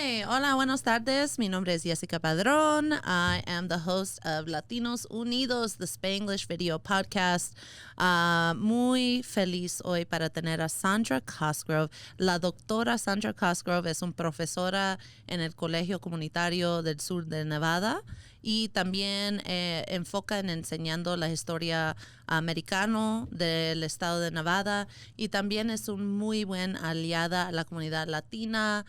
Hi, hola, buenas tardes. Mi nombre es Jessica Padrón. I am the host of Latinos Unidos, the Spanglish video podcast. Muy feliz hoy para tener a Sondra Cosgrove. La doctora Sondra Cosgrove es una profesora en el Colegio Comunitario del Sur de Nevada y también enfoca en enseñando la historia americana del estado de Nevada y también es un muy buen aliada a la comunidad latina,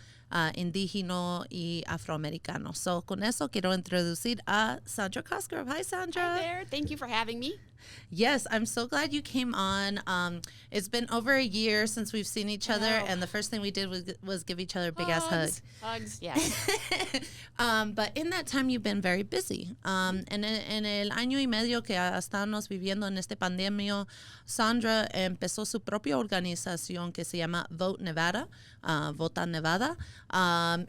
indígena y afroamericano. So, con eso quiero introducir a Sondra Cosgrove. Hi, Sondra. Hi there. Thank you for having me. Yes, I'm so glad you came on. It's been over a year since we've seen each other, and the first thing we did was give each other a big-ass hug. Hugs, yes. But in that time, you've been very busy. En el año y medio que estamos viviendo en este pandemia, Sondra empezó su propia organización que se llama Vota Nevada, Vota Nevada,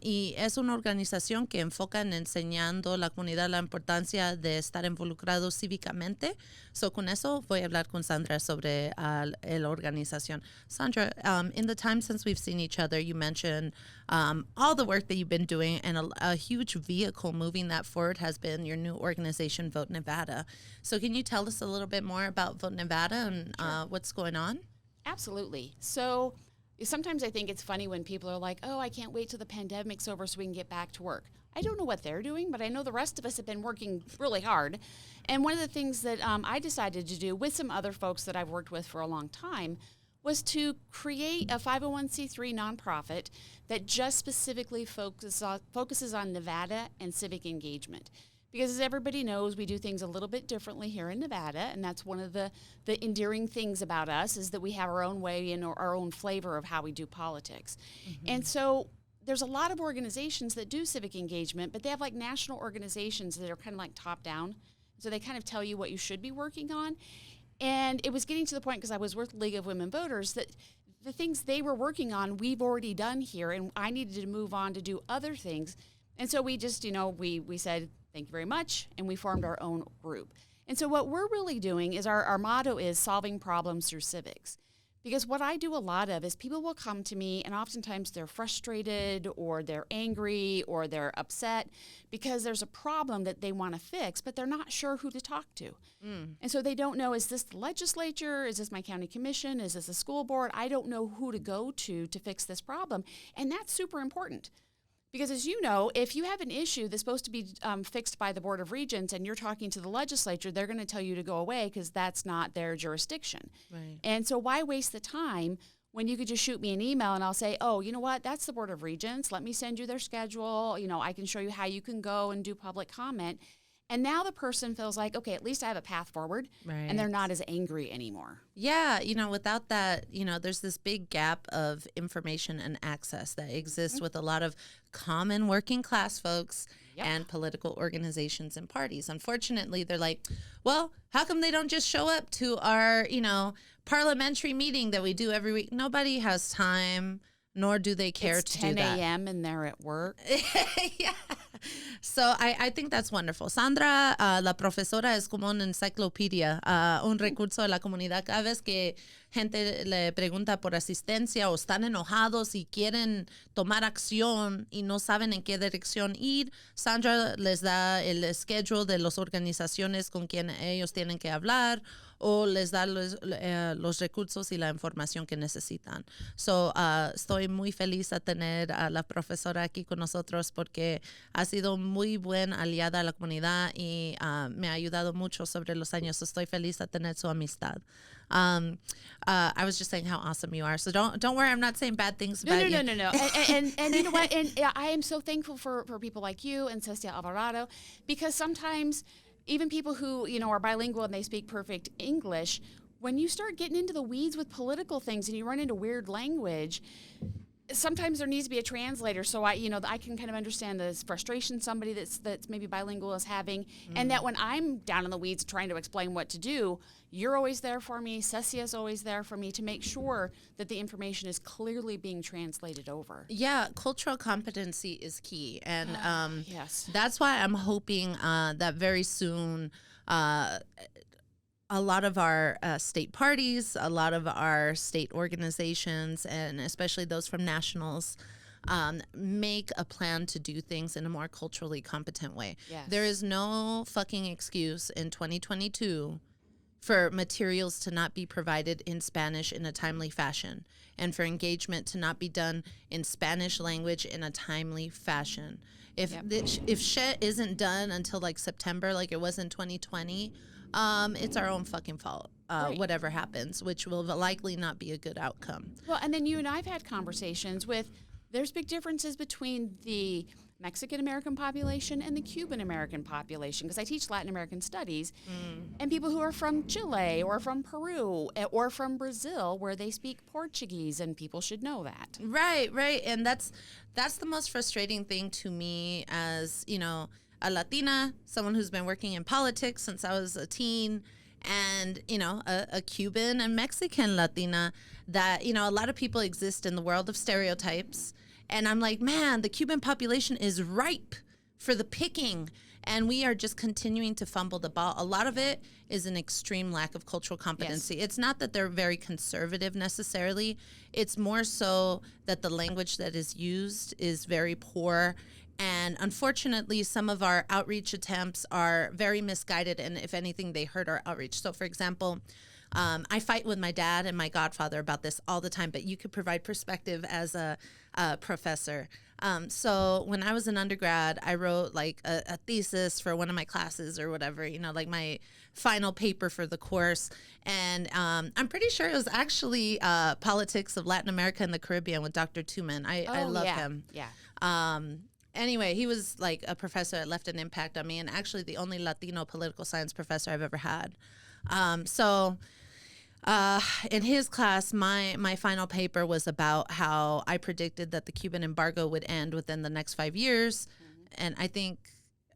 y es una organización que enfoca en enseñando a la comunidad la importancia de estar involucrados cívicamente. So, con eso voy a hablar con Sondra sobre la organización. Sondra, in the time since we've seen each other, you mentioned all the work that you've been doing, and a huge vehicle moving that forward has been your new organization, Vota Nevada. So can you tell us a little bit more about Vota Nevada and what's going on? Absolutely. So sometimes I think it's funny when people are like, oh, I can't wait till the pandemic's over so we can get back to work. I don't know what they're doing, but I know the rest of us have been working really hard. And one of the things that I decided to do with some other folks that I've worked with for a long time was to create a 501c3 nonprofit that just specifically focuses on Nevada and civic engagement. Because as everybody knows, we do things a little bit differently here in Nevada, and that's one of the endearing things about us is that we have our own way and our own flavor of how we do politics. Mm-hmm. And so there's a lot of organizations that do civic engagement, but they have like national organizations that are kind of like top down. So they kind of tell you what you should be working on. And it was getting to the point, because I was with League of Women Voters, that the things they were working on, we've already done here, and I needed to move on to do other things. And so we just, we said, thank you very much, and we formed our own group. And so what we're really doing is our motto is solving problems through civics. Because what I do a lot of is people will come to me, and oftentimes they're frustrated or they're angry or they're upset because there's a problem that they want to fix, but they're not sure who to talk to. Mm. And so they don't know, is this the legislature? Is this my county commission? Is this a school board? I don't know who to go to fix this problem. And that's super important. Because as you know, if you have an issue that's supposed to be fixed by the Board of Regents and you're talking to the legislature, they're going to tell you to go away because that's not their jurisdiction. Right. And so why waste the time when you could just shoot me an email and I'll say, oh, you know what, that's the Board of Regents. Let me send you their schedule. I can show you how you can go and do public comment. And now the person feels like, okay, at least I have a path forward, right, and they're not as angry anymore. Yeah, without that, there's this big gap of information and access that exists with a lot of common working class folks and political organizations and parties. Unfortunately, they're like, well, how come they don't just show up to our, parliamentary meeting that we do every week? Nobody has time, nor do they care to do that. It's 10 a.m. and they're at work. Yeah. So I think that's wonderful. Sondra, la profesora, es como una enciclopedia, un recurso de la comunidad. Cada vez que gente le pregunta por asistencia o están enojados y quieren tomar acción y no saben en qué dirección ir, Sondra les da el schedule de las organizaciones con quien ellos tienen que hablar o les da los recursos y la información que necesitan. So, estoy muy feliz a tener a la profesora aquí con nosotros porque ha sido muy buena aliada a la comunidad y me ha ayudado mucho sobre los años. Estoy feliz a tener su amistad. I was just saying how awesome you are. So don't worry, I'm not saying bad things about you. No. And you know what? And I am so thankful for people like you and Cecilia Alvarado, because sometimes even people who, are bilingual and they speak perfect English, when you start getting into the weeds with political things and you run into weird language, sometimes there needs to be a translator, so I can kind of understand the frustration somebody that's maybe bilingual is having, and that when I'm down in the weeds trying to explain what to do, you're always there for me, Cecia's always there for me to make sure that the information is clearly being translated over. Yeah, cultural competency is key, and yes, that's why I'm hoping that very soon a lot of our state parties, a lot of our state organizations, and especially those from nationals, make a plan to do things in a more culturally competent way. Yes. There is no fucking excuse in 2022 for materials to not be provided in Spanish in a timely fashion, and for engagement to not be done in Spanish language in a timely fashion. If shit isn't done until like September, like it was in 2020, it's our own fucking fault. Right. Whatever happens, which will likely not be a good outcome. Well, and then you and I've had conversations with, there's big differences between the Mexican American population and the Cuban American population, because I teach Latin American studies, and people who are from Chile or from Peru or from Brazil, where they speak Portuguese, and people should know that. Right, and that's the most frustrating thing to me as, you know, a Latina, someone who's been working in politics since I was a teen, and, you know, a Cuban and Mexican Latina, that, you know, a lot of people exist in the world of stereotypes. And I'm like, man, the Cuban population is ripe for the picking. And we are just continuing to fumble the ball. A lot of it is an extreme lack of cultural competency. Yes. It's not that they're very conservative necessarily. It's more so that the language that is used is very poor. And unfortunately, some of our outreach attempts are very misguided. And if anything, they hurt our outreach. So, for example, I fight with my dad and my godfather about this all the time, but you could provide perspective as a professor. So when I was an undergrad, I wrote like a thesis for one of my classes or whatever, you know, like my final paper for the course. And I'm pretty sure it was actually Politics of Latin America and the Caribbean with Dr. Tuman. I love him. Yeah. Anyway, he was like a professor that left an impact on me, and actually the only Latino political science professor I've ever had. In his class, my final paper was about how I predicted that the Cuban embargo would end within the next 5 years. And I think,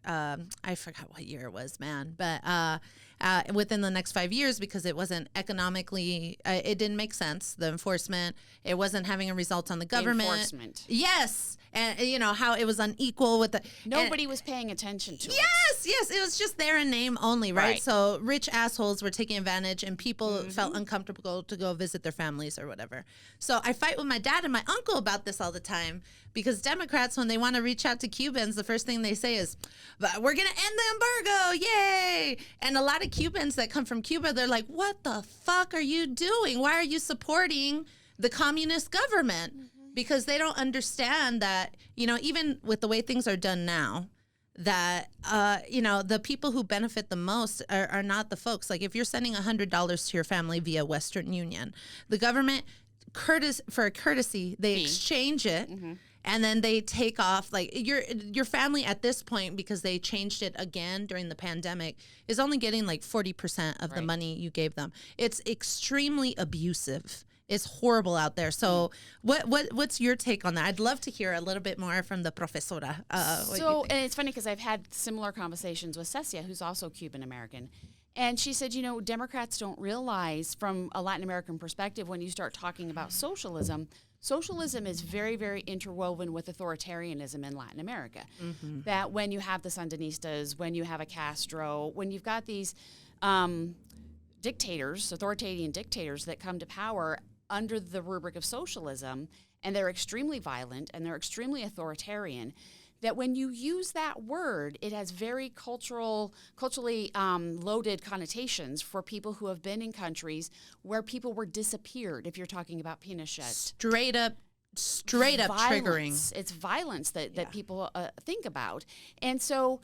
I forgot what year it was, man, but within the next 5 years, because it wasn't economically, it didn't make sense, the enforcement, it wasn't having a result on the government. Enforcement. Yes. And, you know, how it was unequal with the... Nobody was paying attention to it. Yes. It was just there in name only, right? So rich assholes were taking advantage, and people felt uncomfortable to go visit their families or whatever. So I fight with my dad and my uncle about this all the time, because Democrats, when they want to reach out to Cubans, the first thing they say is, "But we're going to end the embargo, yay!" And a lot of Cubans that come from Cuba, they're like, what the fuck are you doing? Why are you supporting the communist government? Because they don't understand that, you know, even with the way things are done now, that, you know, the people who benefit the most are not the folks. Like if you're sending $100 to your family via Western Union, the government, for a courtesy, they exchange it. And then they take off, like your family at this point, because they changed it again during the pandemic, is only getting like 40% of the money you gave them. It's extremely abusive. It's horrible out there. So what's your take on that? I'd love to hear a little bit more from the profesora. And it's funny because I've had similar conversations with Cecia, who's also Cuban American. And she said, you know, Democrats don't realize from a Latin American perspective, when you start talking about socialism is very, very interwoven with authoritarianism in Latin America. That when you have the Sandinistas, when you have a Castro, when you've got these dictators, authoritarian dictators that come to power under the rubric of socialism, and they're extremely violent and they're extremely authoritarian, that when you use that word, it has very culturally loaded connotations for people who have been in countries where people were disappeared, if you're talking about Pinochet. Straight up triggering. It's violence that people think about. And so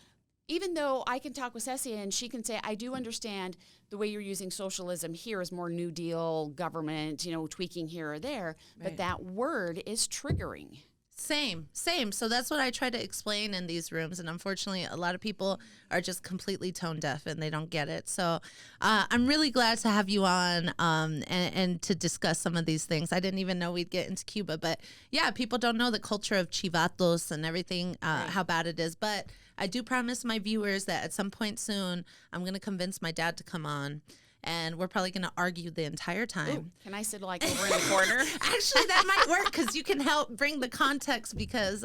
even though I can talk with Cecia and she can say, I do understand the way you're using socialism here is more New Deal government, you know, tweaking here or there, but that word is triggering. Same. So that's what I try to explain in these rooms. And unfortunately, a lot of people are just completely tone deaf and they don't get it. So I'm really glad to have you on and to discuss some of these things. I didn't even know we'd get into Cuba. But yeah, people don't know the culture of chivatos and everything, how bad it is. But I do promise my viewers that at some point soon, I'm going to convince my dad to come on. And we're probably going to argue the entire time. Ooh, can I sit like over in the corner? Actually, that might work because you can help bring the context because,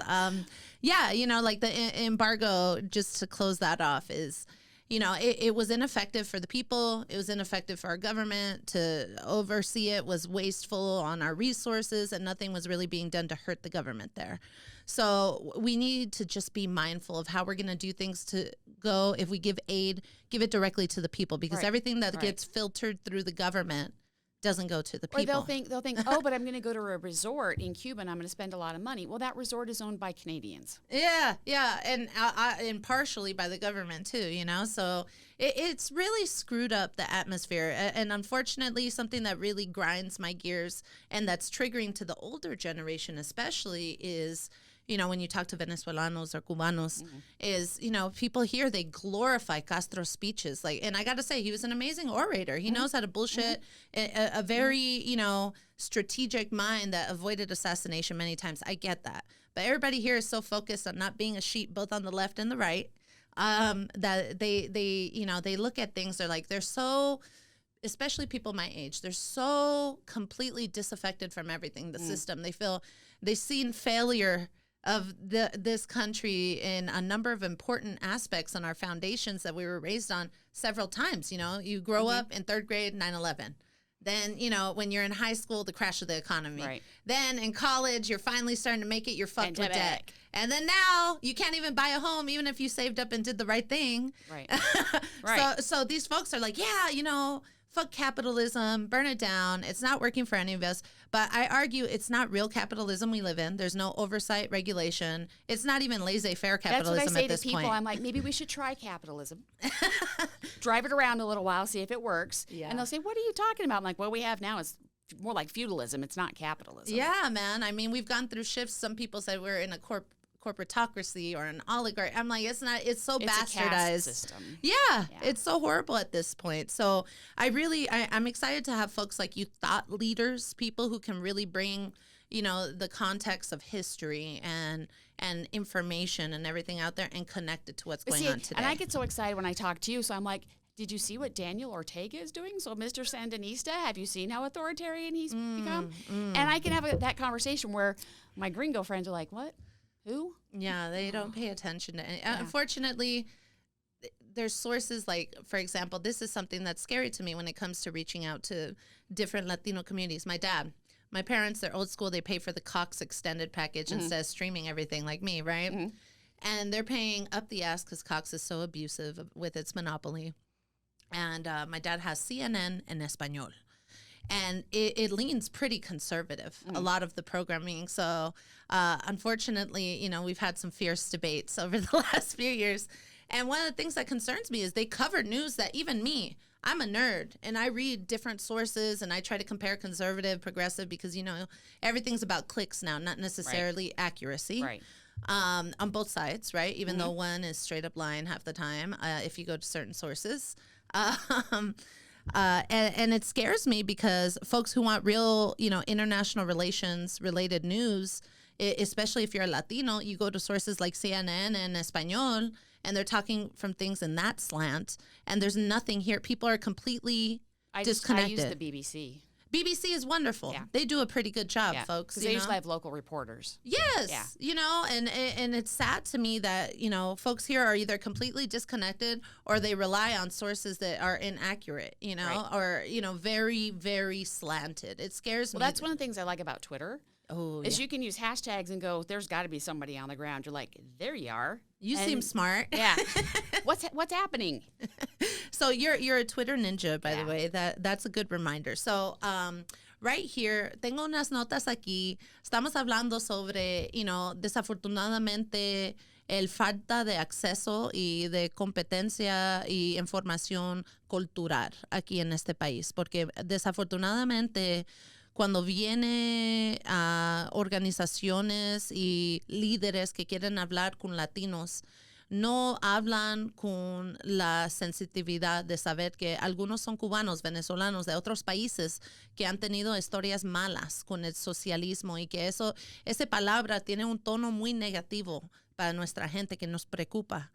you know, like the embargo, just to close that off, is, it was ineffective for the people. It was ineffective for our government to oversee it, was wasteful on our resources, and nothing was really being done to hurt the government there. So we need to just be mindful of how we're going to do things to go. If we give aid, give it directly to the people, because everything that gets filtered through the government doesn't go to the people. Or they'll think, oh, but I'm going to go to a resort in Cuba and I'm going to spend a lot of money. Well, that resort is owned by Canadians. Yeah, and partially by the government too, So it's really screwed up the atmosphere. And unfortunately, something that really grinds my gears and that's triggering to the older generation especially is, when you talk to Venezolanos or Cubanos, is, people here, they glorify Castro's speeches. And I got to say, he was an amazing orator. He knows how to bullshit, a very, strategic mind that avoided assassination many times. I get that. But everybody here is so focused on not being a sheep, both on the left and the right, that they look at things, they're so, especially people my age, they're so completely disaffected from everything, the system. They've seen failure of this country in a number of important aspects on our foundations that we were raised on several times. You grow up in third grade, 9/11. Then, when you're in high school, the crash of the economy. Right. Then in college, you're finally starting to make it, you're fucked with debt. And then now you can't even buy a home, even if you saved up and did the right thing. Right. So these folks are like, fuck capitalism, burn it down. It's not working for any of us. But I argue it's not real capitalism we live in. There's no oversight, regulation. It's not even laissez-faire capitalism at this point. That's what I say to people. I'm like, maybe we should try capitalism. Drive it around a little while, see if it works. Yeah. And they'll say, what are you talking about? I'm like, what we have now is more like feudalism. It's not capitalism. Yeah, man. I mean, we've gone through shifts. Some people said we're in a corporatocracy or an oligarchy. I'm like, it's not. It's so bastardized. A caste system. Yeah, it's so horrible at this point. So I'm excited to have folks like you, thought leaders, people who can really bring, the context of history and information and everything out there and connect it to what's going on today. And I get so excited when I talk to you. So I'm like, did you see what Daniel Ortega is doing? So Mr. Sandinista, have you seen how authoritarian he's become? And I can have that conversation where my gringo friends are like, what? Who? Yeah, they don't pay attention to any. Unfortunately, there's sources like, for example, this is something that's scary to me when it comes to reaching out to different Latino communities. My parents, they're old school. They pay for the Cox extended package instead of streaming everything like me, right? And they're paying up the ass because Cox is so abusive with its monopoly. And my dad has CNN en Español. And it leans pretty conservative, a lot of the programming. So, unfortunately, we've had some fierce debates over the last few years. And one of the things that concerns me is they cover news that even me, I'm a nerd, and I read different sources, and I try to compare conservative, progressive, because, everything's about clicks now, not necessarily accuracy. Right. On both sides, right? Even though one is straight up lying half the time, if you go to certain sources. And it scares me because folks who want real, international relations related news, especially if you're a Latino, you go to sources like CNN and Español, and they're talking from things in that slant, and there's nothing here. People are completely disconnected. I use the BBC. BBC is wonderful. Yeah. They do a pretty good job, folks. Because they usually have local reporters. Yes. Yeah. And it's sad to me that, folks here are either completely disconnected or they rely on sources that are inaccurate, or, very, very slanted. It scares me. Well, that's one of the things I like about Twitter. You can use hashtags and go, there's got to be somebody on the ground. You're like, there you are. You seem smart. Yeah. What's happening? So you're a Twitter ninja, by the way. That's a good reminder. So right here, tengo unas notas aquí. Estamos hablando sobre, desafortunadamente, el falta de acceso y de competencia y información cultural aquí en este país. Porque desafortunadamente, cuando viene a organizaciones y líderes que quieren hablar con latinos, no hablan con la sensitividad de saber que algunos son cubanos, venezolanos, de otros países que han tenido historias malas con el socialismo y que esa palabra tiene un tono muy negativo para nuestra gente que nos preocupa.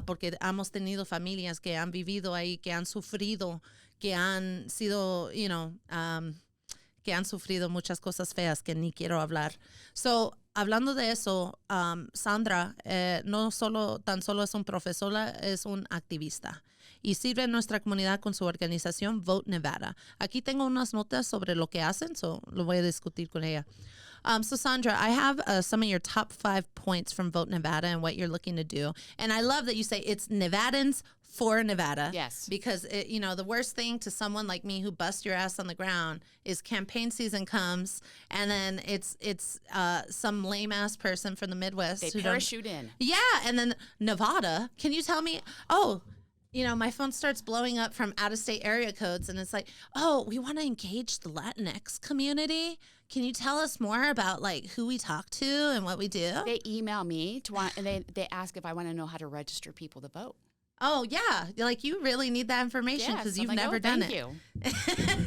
Porque hemos tenido familias que han vivido ahí, que han sufrido, que han sido, que han sufrido muchas cosas feas que ni quiero hablar. So, hablando de eso, Sondra no tan solo es un profesora, es un activista. Y sirve en nuestra comunidad con su organización Vota Nevada. Aquí tengo unas notas sobre lo que hacen, so lo voy a discutir con ella. So Sondra, I have some of your top 5 points from Vota Nevada and what you're looking to do. And I love that you say it's Nevadans for Nevada. Yes. Because, the worst thing to someone like me who busts your ass on the ground is campaign season comes and then it's some lame-ass person from the Midwest. They parachute in. Yeah, and then Nevada, can you tell me, my phone starts blowing up from out-of-state area codes, and it's like, we want to engage the Latinx community. Can you tell us more about, who we talk to and what we do? They email me and they ask if I want to know how to register people to vote. Oh, yeah. You really need that information because you've never done it. Thank you.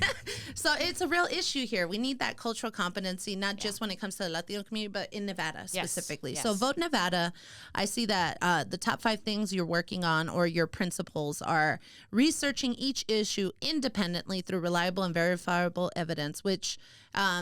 So it's a real issue here. We need that cultural competency, not just when it comes to the Latino community, but in Nevada specifically. Yes. So Vote Nevada, I see that the top 5 things you're working on or your principles are researching each issue independently through reliable and verifiable evidence, which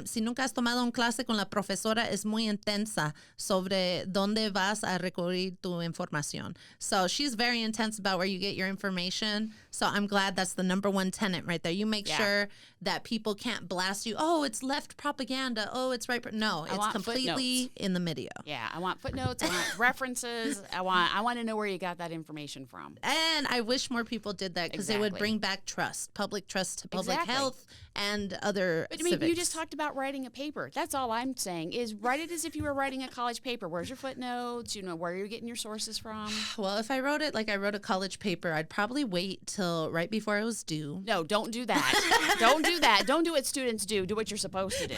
si nunca has tomado un clase con la profesora, es muy intensa sobre dónde vas a recurrir tu información. So she's very intense about where you get your information. So I'm glad that's the number 1 tenet right there. You make sure that people can't blast you. Oh, it's left propaganda. Oh, it's right. No, it's completely footnotes in the video. Yeah, I want footnotes. I want references. I want to know where you got that information from. And I wish more people did that because it would bring back trust, public trust to public health and other civics. You just talked about writing a paper. That's all I'm saying is write it as if you were writing a college paper. Where's your footnotes? Where you're getting your sources from? Well, if I wrote it like I wrote a college paper, I'd probably wait till right before it was due. No, don't do that. Don't do that. Don't do what students do. Do what you're supposed to do.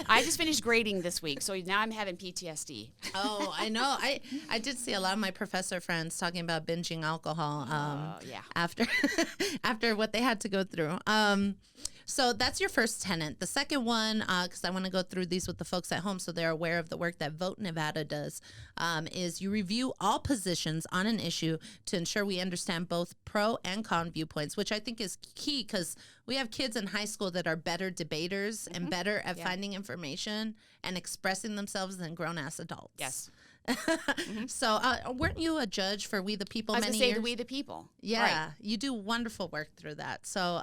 I just finished grading this week, so now I'm having PTSD. Oh, I know. I did see a lot of my professor friends talking about binging alcohol after what they had to go through. So that's your first tenet. The second one, because I want to go through these with the folks at home so they're aware of the work that Vota Nevada does, is you review all positions on an issue to ensure we understand both pro and con viewpoints, which I think is key because we have kids in high school that are better debaters and better at finding information and expressing themselves than grown-ass adults. Yes. So weren't you a judge for We the People many years? I was going to say the We the People. Yeah, right. You do wonderful work through that. So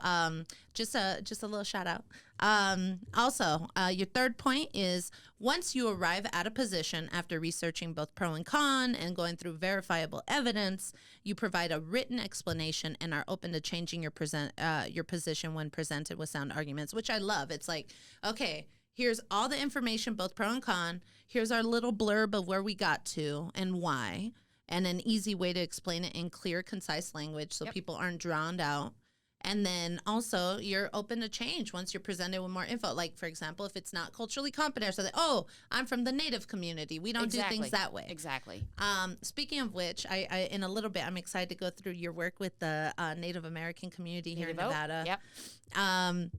just a little shout out. Also, your third point is once you arrive at a position after researching both pro and con and going through verifiable evidence, you provide a written explanation and are open to changing your position when presented with sound arguments, which I love. It's like, okay, here's all the information, both pro and con. Here's our little blurb of where we got to and why, and an easy way to explain it in clear, concise language so people aren't drowned out. And then also you're open to change once you're presented with more info. Like, for example, if it's not culturally competent, so that, I'm from the Native community. We don't do things that way. Exactly. Speaking of which, I in a little bit, I'm excited to go through your work with the Native American community here in Nevada. Yep.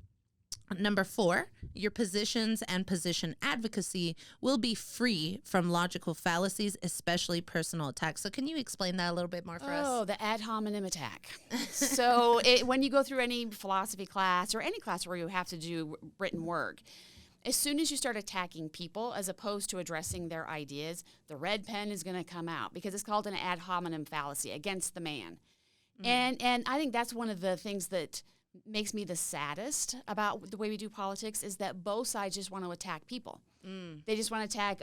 Number 4, your positions and position advocacy will be free from logical fallacies, especially personal attacks. So can you explain that a little bit more for us? Oh, the ad hominem attack. So when you go through any philosophy class or any class where you have to do written work, as soon as you start attacking people as opposed to addressing their ideas, the red pen is going to come out because it's called an ad hominem fallacy, against the man. And I think that's one of the things that makes me the saddest about the way we do politics is that both sides just want to attack people. They just want to attack,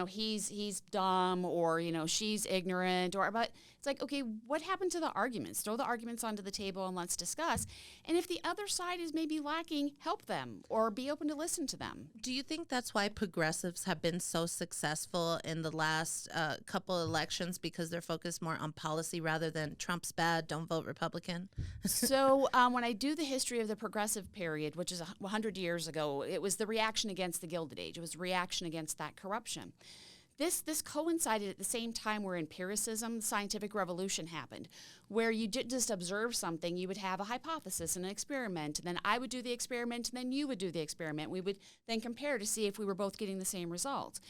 he's dumb, or, she's ignorant, but it's like, okay, what happened to the arguments? Throw the arguments onto the table and let's discuss. And if the other side is maybe lacking, help them or be open to listen to them. Do you think that's why progressives have been so successful in the last couple elections, because they're focused more on policy rather than Trump's bad, don't vote Republican? So when I do the history of the progressive period, which is 100 years ago, it was the reaction against the Gilded Age. It was reaction against that corruption. This coincided at the same time where empiricism, the scientific revolution, happened, where you didn't just observe something, you would have a hypothesis and an experiment, and then I would do the experiment, and then you would do the experiment. We would then compare to see if we were both getting the same results.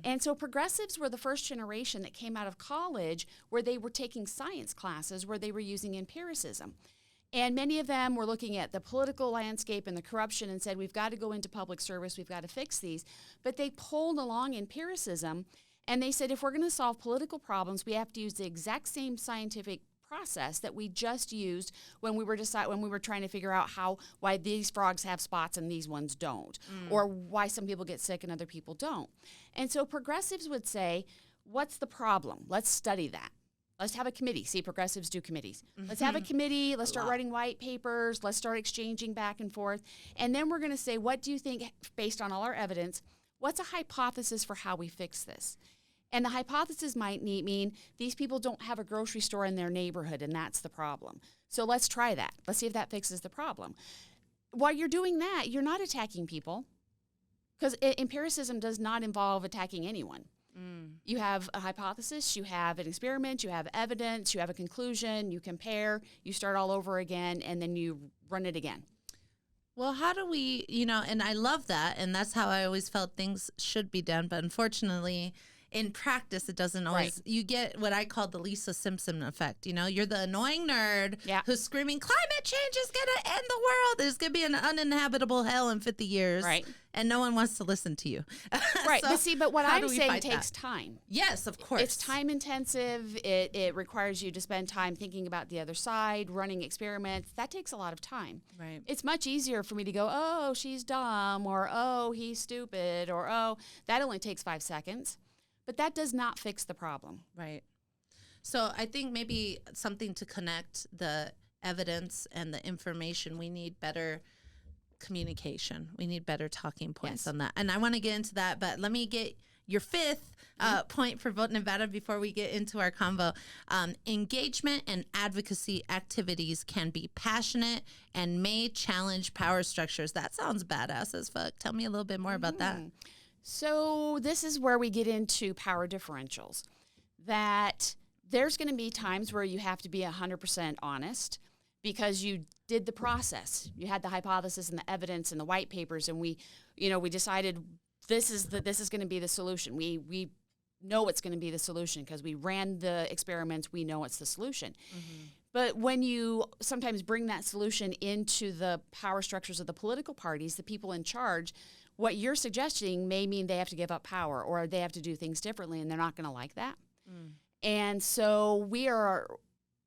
And so progressives were the first generation that came out of college where they were taking science classes where they were using empiricism. And many of them were looking at the political landscape and the corruption and said, we've got to go into public service, we've got to fix these. But they pulled along empiricism, and they said, if we're going to solve political problems, we have to use the exact same scientific process that we just used when we were trying to figure out why these frogs have spots and these ones don't, or why some people get sick and other people don't. And so progressives would say, what's the problem? Let's study that. Let's have a committee. See, progressives do committees. Let's have a committee. Let's start writing white papers. Let's start exchanging back and forth. And then we're going to say, what do you think, based on all our evidence, what's a hypothesis for how we fix this? And the hypothesis might mean these people don't have a grocery store in their neighborhood, and that's the problem. So let's try that. Let's see if that fixes the problem. While you're doing that, you're not attacking people, because empiricism does not involve attacking anyone. You have a hypothesis, you have an experiment, you have evidence, you have a conclusion, you compare, you start all over again, and then you run it again. Well, how do we, and I love that, and that's how I always felt things should be done, but unfortunately, in practice, it doesn't always. Right. You get what I call the Lisa Simpson effect. You're the annoying nerd who's screaming, climate change is going to end the world. There's going to be an uninhabitable hell in 50 years. Right. And no one wants to listen to you. Right. But what I'm saying takes time. Yes, of course. It's time intensive. It requires you to spend time thinking about the other side, running experiments. That takes a lot of time. Right. It's much easier for me to go, oh, she's dumb, or oh, he's stupid, or oh, that only takes 5 seconds. But that does not fix the problem. Right. So I think maybe something to connect the evidence and the information, we need better communication. We need better talking points on that. And I want to get into that, but let me get your fifth point for Vota Nevada before we get into our convo. Engagement and advocacy activities can be passionate and may challenge power structures. That sounds badass as fuck. Tell me a little bit more about that. So this is where we get into power differentials, that there's going to be times where you have to be 100% honest because you did the process. You had the hypothesis and the evidence and the white papers, and we decided this is going to be the solution. We know it's going to be the solution because we ran the experiments. We know it's the solution. Mm-hmm. But when you sometimes bring that solution into the power structures of the political parties, the people in charge, what you're suggesting may mean they have to give up power or they have to do things differently, and they're not going to like that. And so we are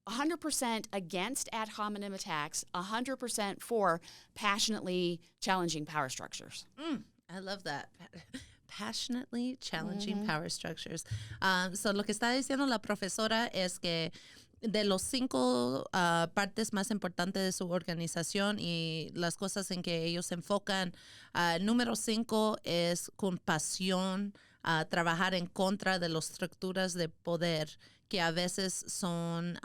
100% against ad hominem attacks, 100% for passionately challenging power structures. I love that. Passionately challenging power structures. So lo que está diciendo la profesora es que de los 5 partes más importantes de su organización y las cosas en que ellos se enfocan, número 5 es compasión, trabajar en contra de las estructuras de poder que a veces son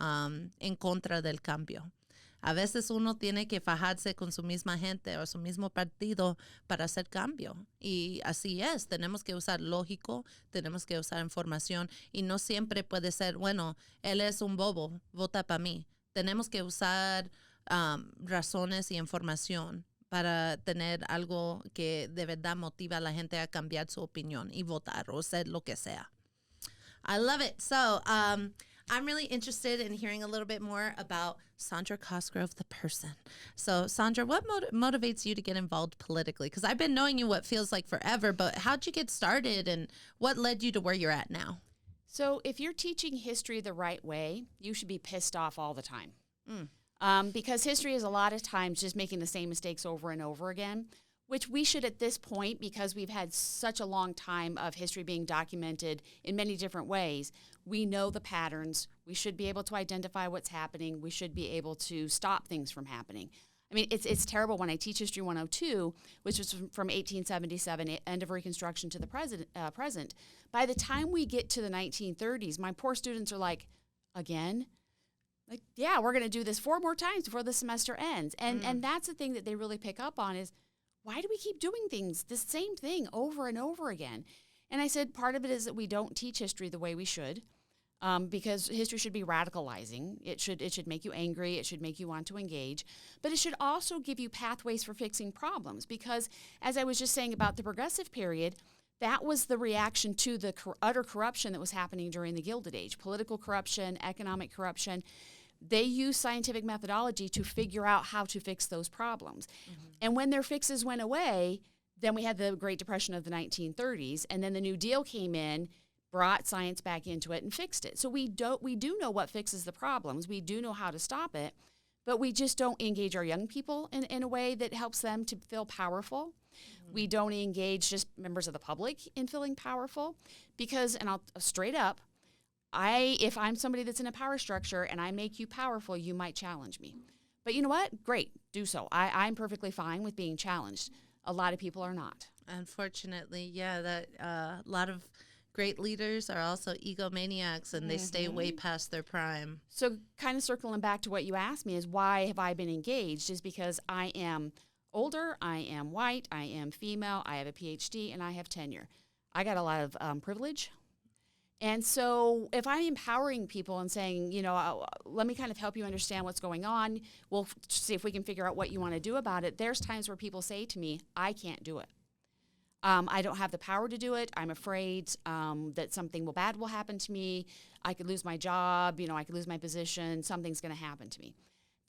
en contra del cambio. A veces uno tiene que fajarse con su misma gente o su mismo partido para hacer cambio. Y así es. Tenemos que usar lógico, tenemos que usar información. Y no siempre puede ser, bueno, él es un bobo, vota para mí. Tenemos que usar razones y información para tener algo que de verdad motiva a la gente a cambiar su opinión y votar o hacer lo que sea. I love it. So, I'm really interested in hearing a little bit more about Sondra Cosgrove, the person. So, Sondra, what motivates you to get involved politically? Because I've been knowing you what feels like forever, but how'd you get started and what led you to where you're at now? So, if you're teaching history the right way, you should be pissed off all the time. Because history is a lot of times just making the same mistakes over and over again, which we should at this point, because we've had such a long time of history being documented in many different ways, we know the patterns. We should be able to identify what's happening. We should be able to stop things from happening. I mean, it's terrible when I teach History 102, which was from 1877, end of Reconstruction, to the present. By the time we get to the 1930s, my poor students are like, again? Like, yeah, we're going to do this 4 more times before the semester ends. And that's the thing that they really pick up on is, why do we keep doing things, the same thing over and over again? And I said, part of it is that we don't teach history the way we should, because history should be radicalizing. It should make you angry. It should make you want to engage. But it should also give you pathways for fixing problems, because as I was just saying about the progressive period, that was the reaction to the utter corruption that was happening during the Gilded Age, political corruption, economic corruption. They use scientific methodology to figure out how to fix those problems. And when their fixes went away, then we had the Great Depression of the 1930s, and then the New Deal came in, brought science back into it, and fixed it. So we do know what fixes the problems. We do know how to stop it, but we just don't engage our young people in a way that helps them to feel powerful. We don't engage just members of the public in feeling powerful because, and I'll straight up, if I'm somebody that's in a power structure and I make you powerful, you might challenge me. But you know what? Great, do so. I'm perfectly fine with being challenged. A lot of people are not. Unfortunately, yeah, that a lot of great leaders are also egomaniacs and they stay way past their prime. So kind of circling back to what you asked me is why have I been engaged is because I am older, I am white, I am female, I have a PhD, and I have tenure. I got a lot of privilege. And so if I'm empowering people and saying, let me kind of help you understand what's going on, we'll see if we can figure out what you want to do about it. There's times where people say to me, I can't do it. I don't have the power to do it. I'm afraid that something bad will happen to me. I could lose my job. I could lose my position. Something's going to happen to me.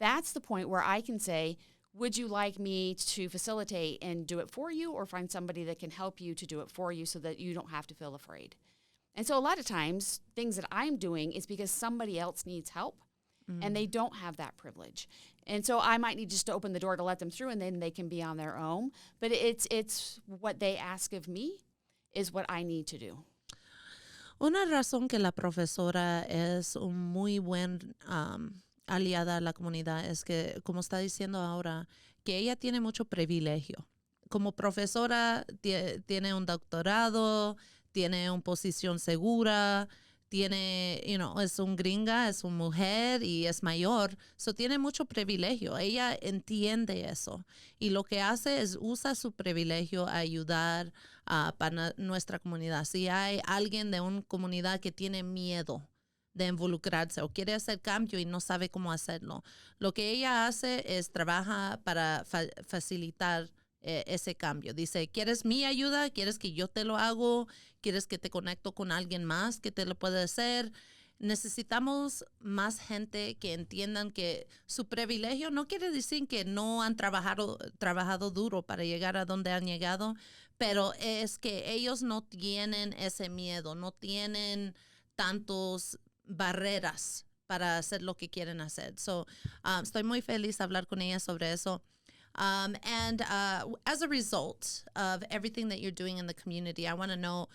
That's the point where I can say, would you like me to facilitate and do it for you or find somebody that can help you to do it for you so that you don't have to feel afraid? And so a lot of times, things that I'm doing is because somebody else needs help, and they don't have that privilege. And so I might need just to open the door to let them through, and then they can be on their own. But it's what they ask of me is what I need to do. Una razón que la profesora es un muy buen aliada a la comunidad es que, como está diciendo ahora, que ella tiene mucho privilegio. Como profesora tiene un doctorado, tiene una posición segura, es un gringa, es una mujer y es mayor, so tiene mucho privilegio. Ella entiende eso y lo que hace es usa su privilegio a ayudar para nuestra comunidad. Si hay alguien de una comunidad que tiene miedo de involucrarse o quiere hacer cambio y no sabe cómo hacerlo, lo que ella hace es trabaja para facilitar ese cambio. Dice, ¿quieres mi ayuda? ¿Quieres que yo te lo hago? ¿Quieres que te conecto con alguien más que te lo puede hacer? Necesitamos más gente que entiendan que su privilegio no quiere decir que no han trabajado duro para llegar a donde han llegado, pero es que ellos no tienen ese miedo, no tienen tantos barreras para hacer lo que quieren hacer. So, estoy muy feliz de hablar con ella sobre eso. And as a result of everything that you're doing in the community, I want to know,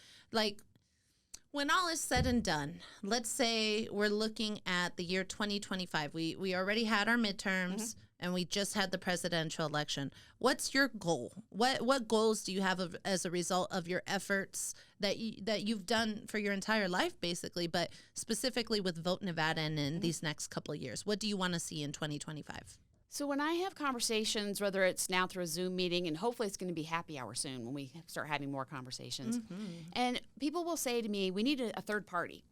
when all is said and done, let's say we're looking at the year 2025. We already had our midterms and we just had the presidential election. What's your goal? What goals do you have as a result of your efforts that you've done for your entire life, basically, but specifically with Vota Nevada and in these next couple of years? What do you want to see in 2025? So when I have conversations, whether it's now through a Zoom meeting, and hopefully it's going to be happy hour soon when we start having more conversations, and people will say to me, we need a third party.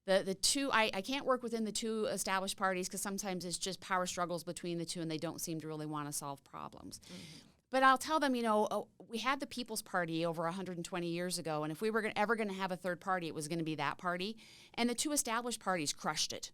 The two, I can't work within the two established parties because sometimes it's just power struggles between the two and they don't seem to really want to solve problems. But I'll tell them, we had the People's Party over 120 years ago, and if we were ever going to have a third party, it was going to be that party. And the two established parties crushed it.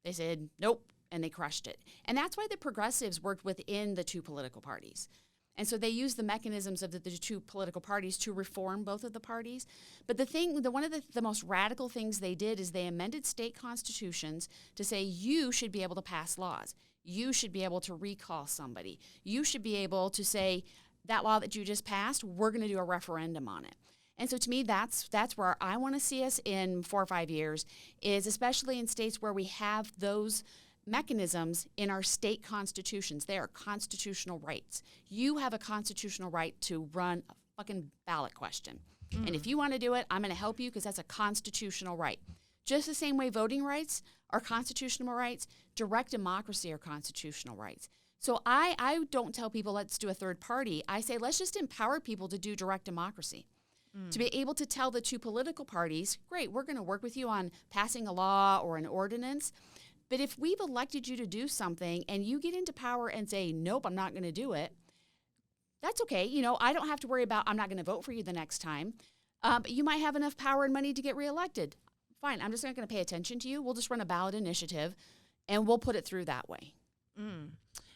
They said, nope. And they crushed it. And that's why the progressives worked within the two political parties. And so they used the mechanisms of the two political parties to reform both of the parties. But one of the most radical things they did is they amended state constitutions to say you should be able to pass laws. You should be able to recall somebody. You should be able to say, that law that you just passed, we're going to do a referendum on it. And so to me, that's where I want to see us in 4 or 5 years, is especially in states where we have those mechanisms in our state constitutions. They are constitutional rights. You have a constitutional right to run a fucking ballot question. And if you want to do it, I'm going to help you because that's a constitutional right. Just the same way voting rights are constitutional rights, direct democracy are constitutional rights. So I don't tell people let's do a third party. I say let's just empower people to do direct democracy. To be able to tell the two political parties, great, we're going to work with you on passing a law or an ordinance. But if we've elected you to do something and you get into power and say, nope, I'm not going to do it, that's okay. I don't have to worry about I'm not going to vote for you the next time. But you might have enough power and money to get reelected. Fine, I'm just not going to pay attention to you. We'll just run a ballot initiative. and we'll put it through that way.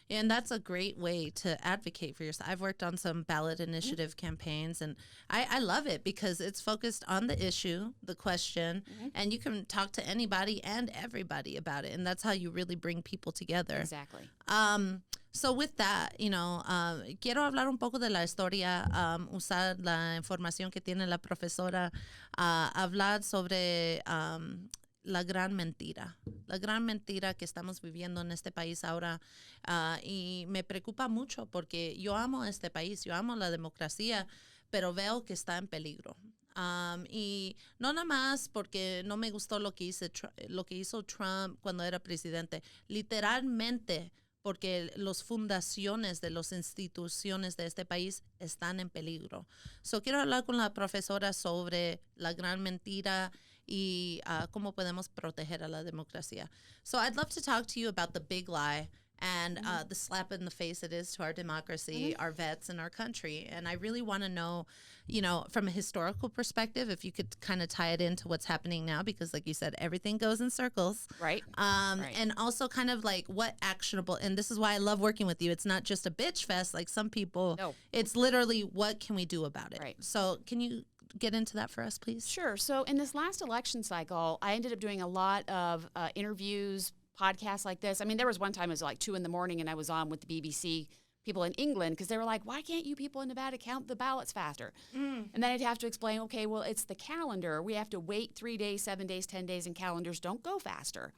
And that's a great way to advocate for yourself. I've worked on some ballot initiative campaigns, and I love it because it's focused on the issue, the question, and you can talk to anybody and everybody about it. And that's how you really bring people together. Exactly. So with that, quiero hablar un poco de la historia, usar la información que tiene la profesora, hablar sobre la gran mentira que estamos viviendo en este país ahora, y me preocupa mucho porque yo amo este país, yo amo la democracia, pero veo que está en peligro. Y no nada más porque no me gustó lo que hizo Trump cuando era presidente, literalmente porque las fundaciones de las instituciones de este país están en peligro. So quiero hablar con la profesora sobre la gran mentira y cómo podemos proteger a la democracia. So I'd love to talk to you about the big lie and the slap in the face it is to our democracy, our vets, and our country. And I really want to know, from a historical perspective, if you could kind of tie it into what's happening now, because like you said, everything goes in circles. Right. Right. And also kind of like what actionable, and this is why I love working with you. It's not just a bitch fest like some people. No. It's literally what can we do about it? Right. So can you get into that for us, please? Sure. So in this last election cycle, I ended up doing a lot of interviews, podcasts like this. I mean, there was one time it was like 2 a.m. and I was on with the BBC people in England because they were like, why can't you people in Nevada count the ballots faster? And then I'd have to explain, okay, well, it's the calendar. We have to wait 3 days, 7 days, 10 days, and calendars don't go faster.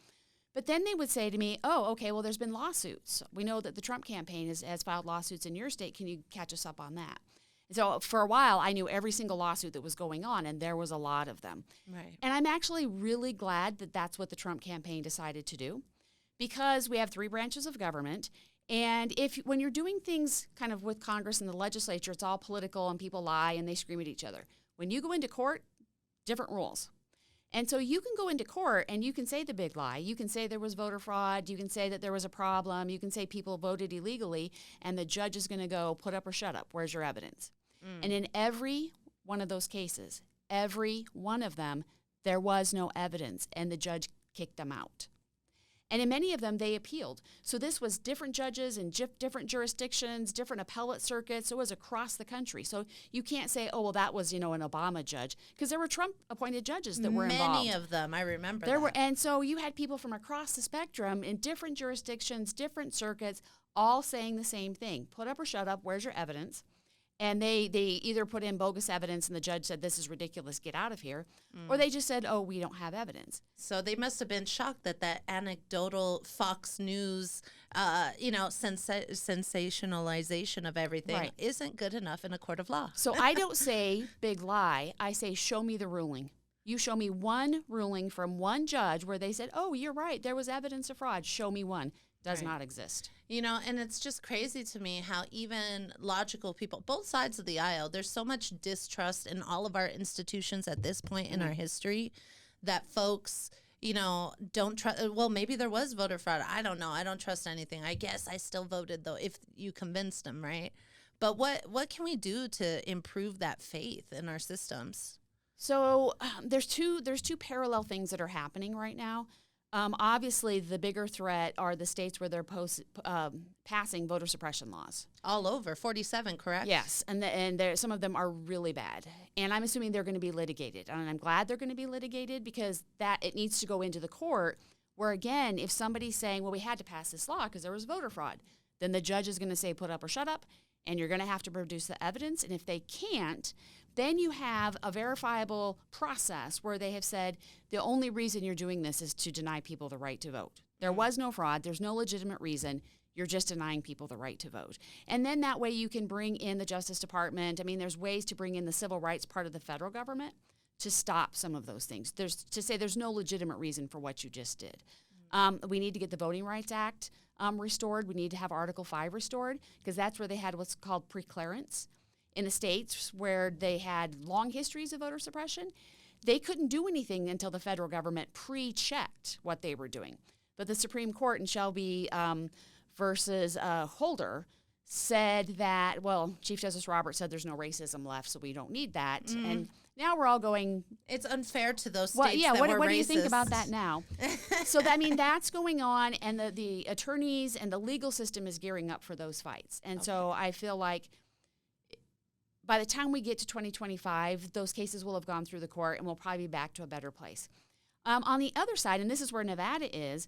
But then they would say to me, oh, okay, well, there's been lawsuits. We know that the Trump campaign has filed lawsuits in your state. Can you catch us up on that? So for a while, I knew every single lawsuit that was going on, and there was a lot of them. Right. And I'm actually really glad that that's what the Trump campaign decided to do, because we have 3 branches of government. And when you're doing things kind of with Congress and the legislature, it's all political and people lie and they scream at each other. When you go into court, different rules. And so you can go into court and you can say the big lie. You can say there was voter fraud. You can say that there was a problem. You can say people voted illegally, and the judge is going to go put up or shut up. Where's your evidence? And in every one of those cases, every one of them, there was no evidence, and the judge kicked them out. And in many of them, they appealed. So this was different judges in different jurisdictions, different appellate circuits. It was across the country. So you can't say, oh, well, that was, an Obama judge, because there were Trump-appointed judges that were involved. Many of them, I remember there that. were, and so you had people from across the spectrum in different jurisdictions, different circuits, all saying the same thing. Put up or shut up, where's your evidence? And they either put in bogus evidence and the judge said, this is ridiculous, get out of here. Or they just said, oh, we don't have evidence. So they must have been shocked that anecdotal Fox News, sensationalization of everything isn't good enough in a court of law. So I don't say big lie. I say, show me the ruling. You show me one ruling from one judge where they said, oh, you're right, there was evidence of fraud. Show me one. Does not exist. And it's just crazy to me how even logical people, both sides of the aisle, there's so much distrust in all of our institutions at this point in our history that folks, don't trust. Well, maybe there was voter fraud. I don't know. I don't trust anything. I guess I still voted, though, if you convinced them, right? But what can we do to improve that faith in our systems? So there's two parallel things that are happening right now. Obviously, the bigger threat are the states where they're passing voter suppression laws. All over, 47, correct? Yes, and some of them are really bad. And I'm assuming they're going to be litigated. And I'm glad they're going to be litigated because it needs to go into the court where, again, if somebody's saying, well, we had to pass this law because there was voter fraud, then the judge is going to say put up or shut up, and you're going to have to produce the evidence. And if they can't, then you have a verifiable process where they have said the only reason you're doing this is to deny people the right to vote. There was no fraud. There's no legitimate reason. You're just denying people the right to vote. And then that way you can bring in the Justice Department. I mean, there's ways to bring in the civil rights part of the federal government to stop some of those things. There's no legitimate reason for what you just did. We need to get the Voting Rights Act restored. We need to have Article 5 restored because that's where they had what's called preclearance. In the states where they had long histories of voter suppression, they couldn't do anything until the federal government pre-checked what they were doing. But the Supreme Court in Shelby versus Holder said that, well, Chief Justice Roberts said there's no racism left, so we don't need that. And now we're all going, it's unfair to those states well, yeah, that what were do you think racist. about that now? So, I mean, that's going on, and the attorneys and the legal system is gearing up for those fights. And so I feel like by the time we get to 2025, those cases will have gone through the court, and we'll probably be back to a better place. On the other side, and this is where Nevada is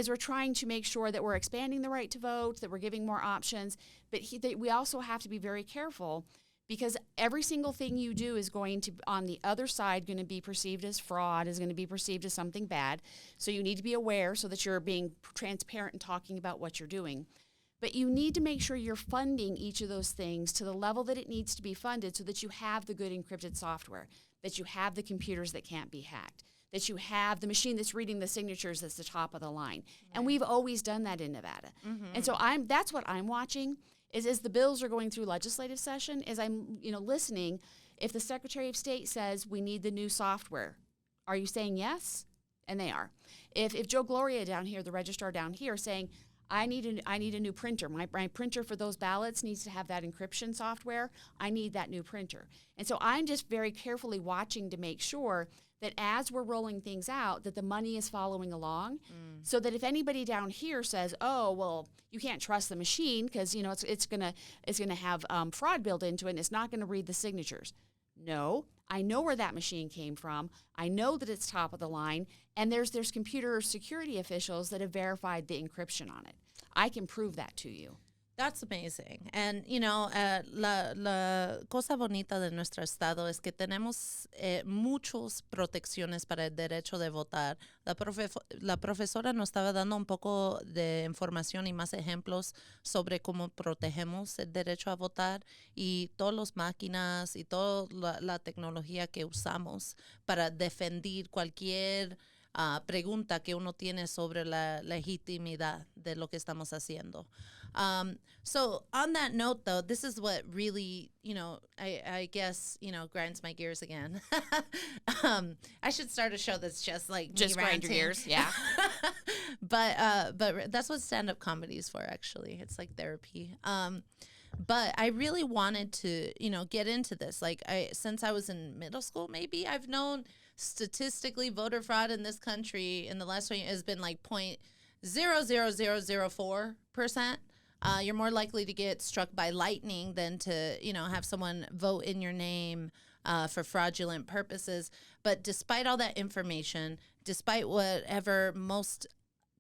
we're trying to make sure that we're expanding the right to vote, that we're giving more options, but we also have to be very careful, because every single thing you do is going to, on the other side, going to be perceived as fraud, is going to be perceived as something bad. So you need to be aware so that you're being transparent and talking about what you're doing. But you need to make sure you're funding each of those things to the level that it needs to be funded, so that you have the good encrypted software, that you have the computers that can't be hacked, that you have the machine that's reading the signatures that's the top of the line. Right. And we've always done that in Nevada. And so that's what I'm watching, is as the bills are going through legislative session, is I'm listening. If the Secretary of State says we need the new software, are you saying yes? And they are. If Joe Gloria down here, the registrar down here, saying, I need a new printer. My printer for those ballots needs to have that encryption software. I need that new printer. And so I'm just very carefully watching to make sure that as we're rolling things out, that the money is following along, so that if anybody down here says, "Oh, well, you can't trust the machine because it's gonna have fraud built into it, and it's not gonna read the signatures." No, I know where that machine came from. I know that it's top of the line, and there's computer security officials that have verified the encryption on it. I can prove that to you. That's amazing. And, la cosa bonita de nuestro estado es que tenemos muchas protecciones para el derecho de votar. La profesora nos estaba dando un poco de información y más ejemplos sobre cómo protegemos el derecho a votar y todas las máquinas y toda la tecnología que usamos para defender cualquier pregunta que uno tiene sobre la legitimidad de lo que estamos haciendo. So on that note, though, this is what really, I guess, grinds my gears again. I should start a show that's just like just me grind your gears, yeah. But that's what stand-up comedy is for, actually. It's like therapy. But I really wanted to, get into this. Like, since I was in middle school, maybe I've known statistically voter fraud in this country in the last 20 years has been like 0.00004%. You're more likely to get struck by lightning than to, have someone vote in your name for fraudulent purposes. But despite all that information, despite whatever most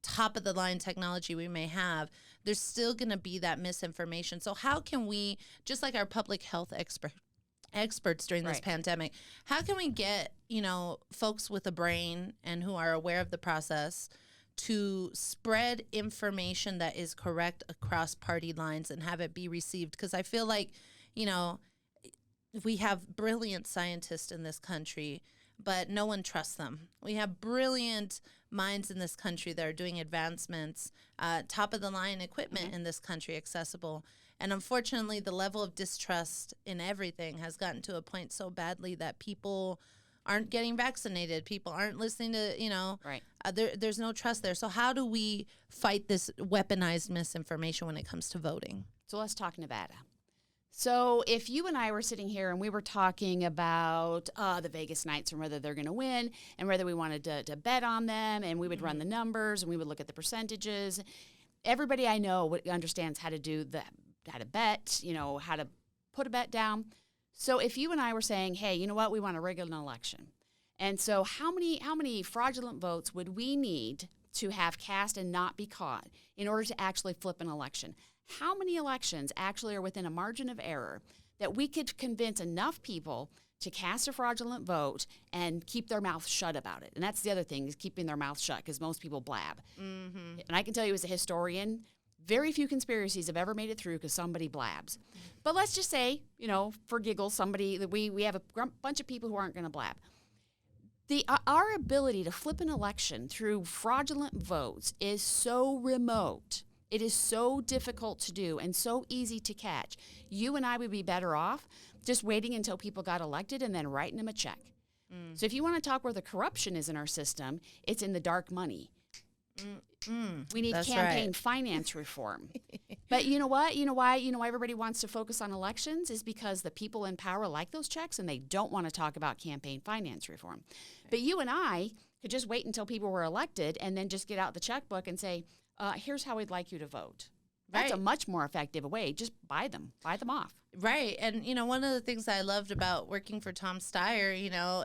top-of-the-line technology we may have, there's still going to be that misinformation. So how can we, just like our public health experts during this pandemic, how can we get, folks with a brain and who are aware of the process to spread information that is correct across party lines and have it be received? Because I feel like, we have brilliant scientists in this country, but no one trusts them. We have brilliant minds in this country that are doing advancements, top-of-the-line equipment in this country accessible. And unfortunately, the level of distrust in everything has gotten to a point so badly that people aren't getting vaccinated. People aren't listening to, there's no trust there. So how do we fight this weaponized misinformation when it comes to voting? So let's talk Nevada. So if you and I were sitting here and we were talking about the Vegas Knights and whether they're going to win and whether we wanted to bet on them, and we would run the numbers and we would look at the percentages, everybody I know understands how to how to bet, how to put a bet down. So if you and I were saying, hey, you know what, we want to rig an election. And so how many fraudulent votes would we need to have cast and not be caught in order to actually flip an election? How many elections actually are within a margin of error that we could convince enough people to cast a fraudulent vote and keep their mouth shut about it? And that's the other thing, is keeping their mouth shut, because most people blab. Mm-hmm. And I can tell you as a historian, very few conspiracies have ever made it through because somebody blabs. But let's just say, for giggles, we have a bunch of people who aren't going to blab. Our ability to flip an election through fraudulent votes is so remote. It is so difficult to do and so easy to catch. You and I would be better off just waiting until people got elected and then writing them a check. So if you want to talk where the corruption is in our system, it's in the dark money. We need campaign finance reform. But you know what? You know why everybody wants to focus on elections is because the people in power like those checks and they don't want to talk about campaign finance reform. Right. But you and I could just wait until people were elected and then just get out the checkbook and say, here's how we'd like you to vote. That's a much more effective way. Just buy them off. Right. And, one of the things I loved about working for Tom Steyer,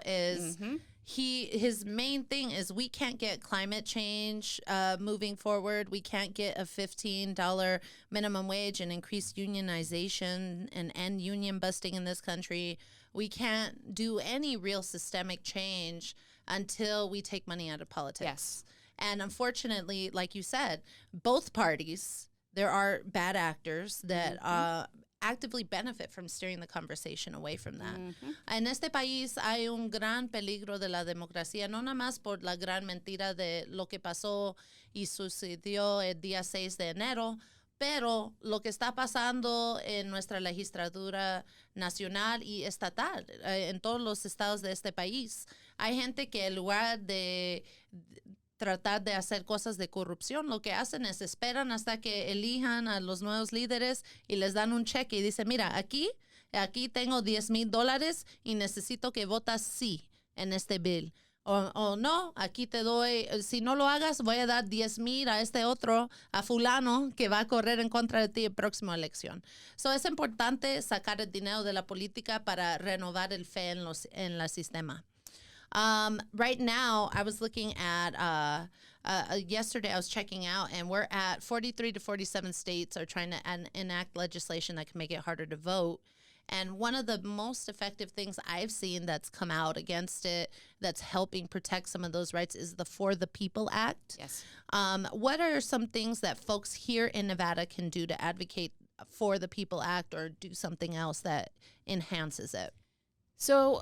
is his main thing is we can't get climate change moving forward. We can't get a $15 minimum wage and increased unionization and end union busting in this country. We can't do any real systemic change until we take money out of politics. Yes. And unfortunately, like you said, both parties, there are bad actors that actively benefit from steering the conversation away from that. En este país hay un gran peligro de la democracia, no nada más por la gran mentira de lo que pasó y sucedió el día 6 de enero, pero lo que está pasando en nuestra legislatura nacional y estatal, en todos los estados de este país. Hay gente que en lugar de tratar de hacer cosas de corrupción, lo que hacen es esperan hasta que elijan a los nuevos líderes y les dan un cheque y dicen, mira, aquí tengo $10,000 y necesito que votas sí en este bill. O no, aquí te doy, si no lo hagas, voy a dar 10,000 a este otro, a fulano, que va a correr en contra de ti en próxima elección. So es importante sacar el dinero de la política para renovar el fe en el sistema. Right now, I was looking at, yesterday I was checking out, and we're at 43 to 47 states are trying to enact legislation that can make it harder to vote. And one of the most effective things I've seen that's come out against it, that's helping protect some of those rights, is the For the People Act. Yes. What are some things that folks here in Nevada can do to advocate for the People Act or do something else that enhances it? So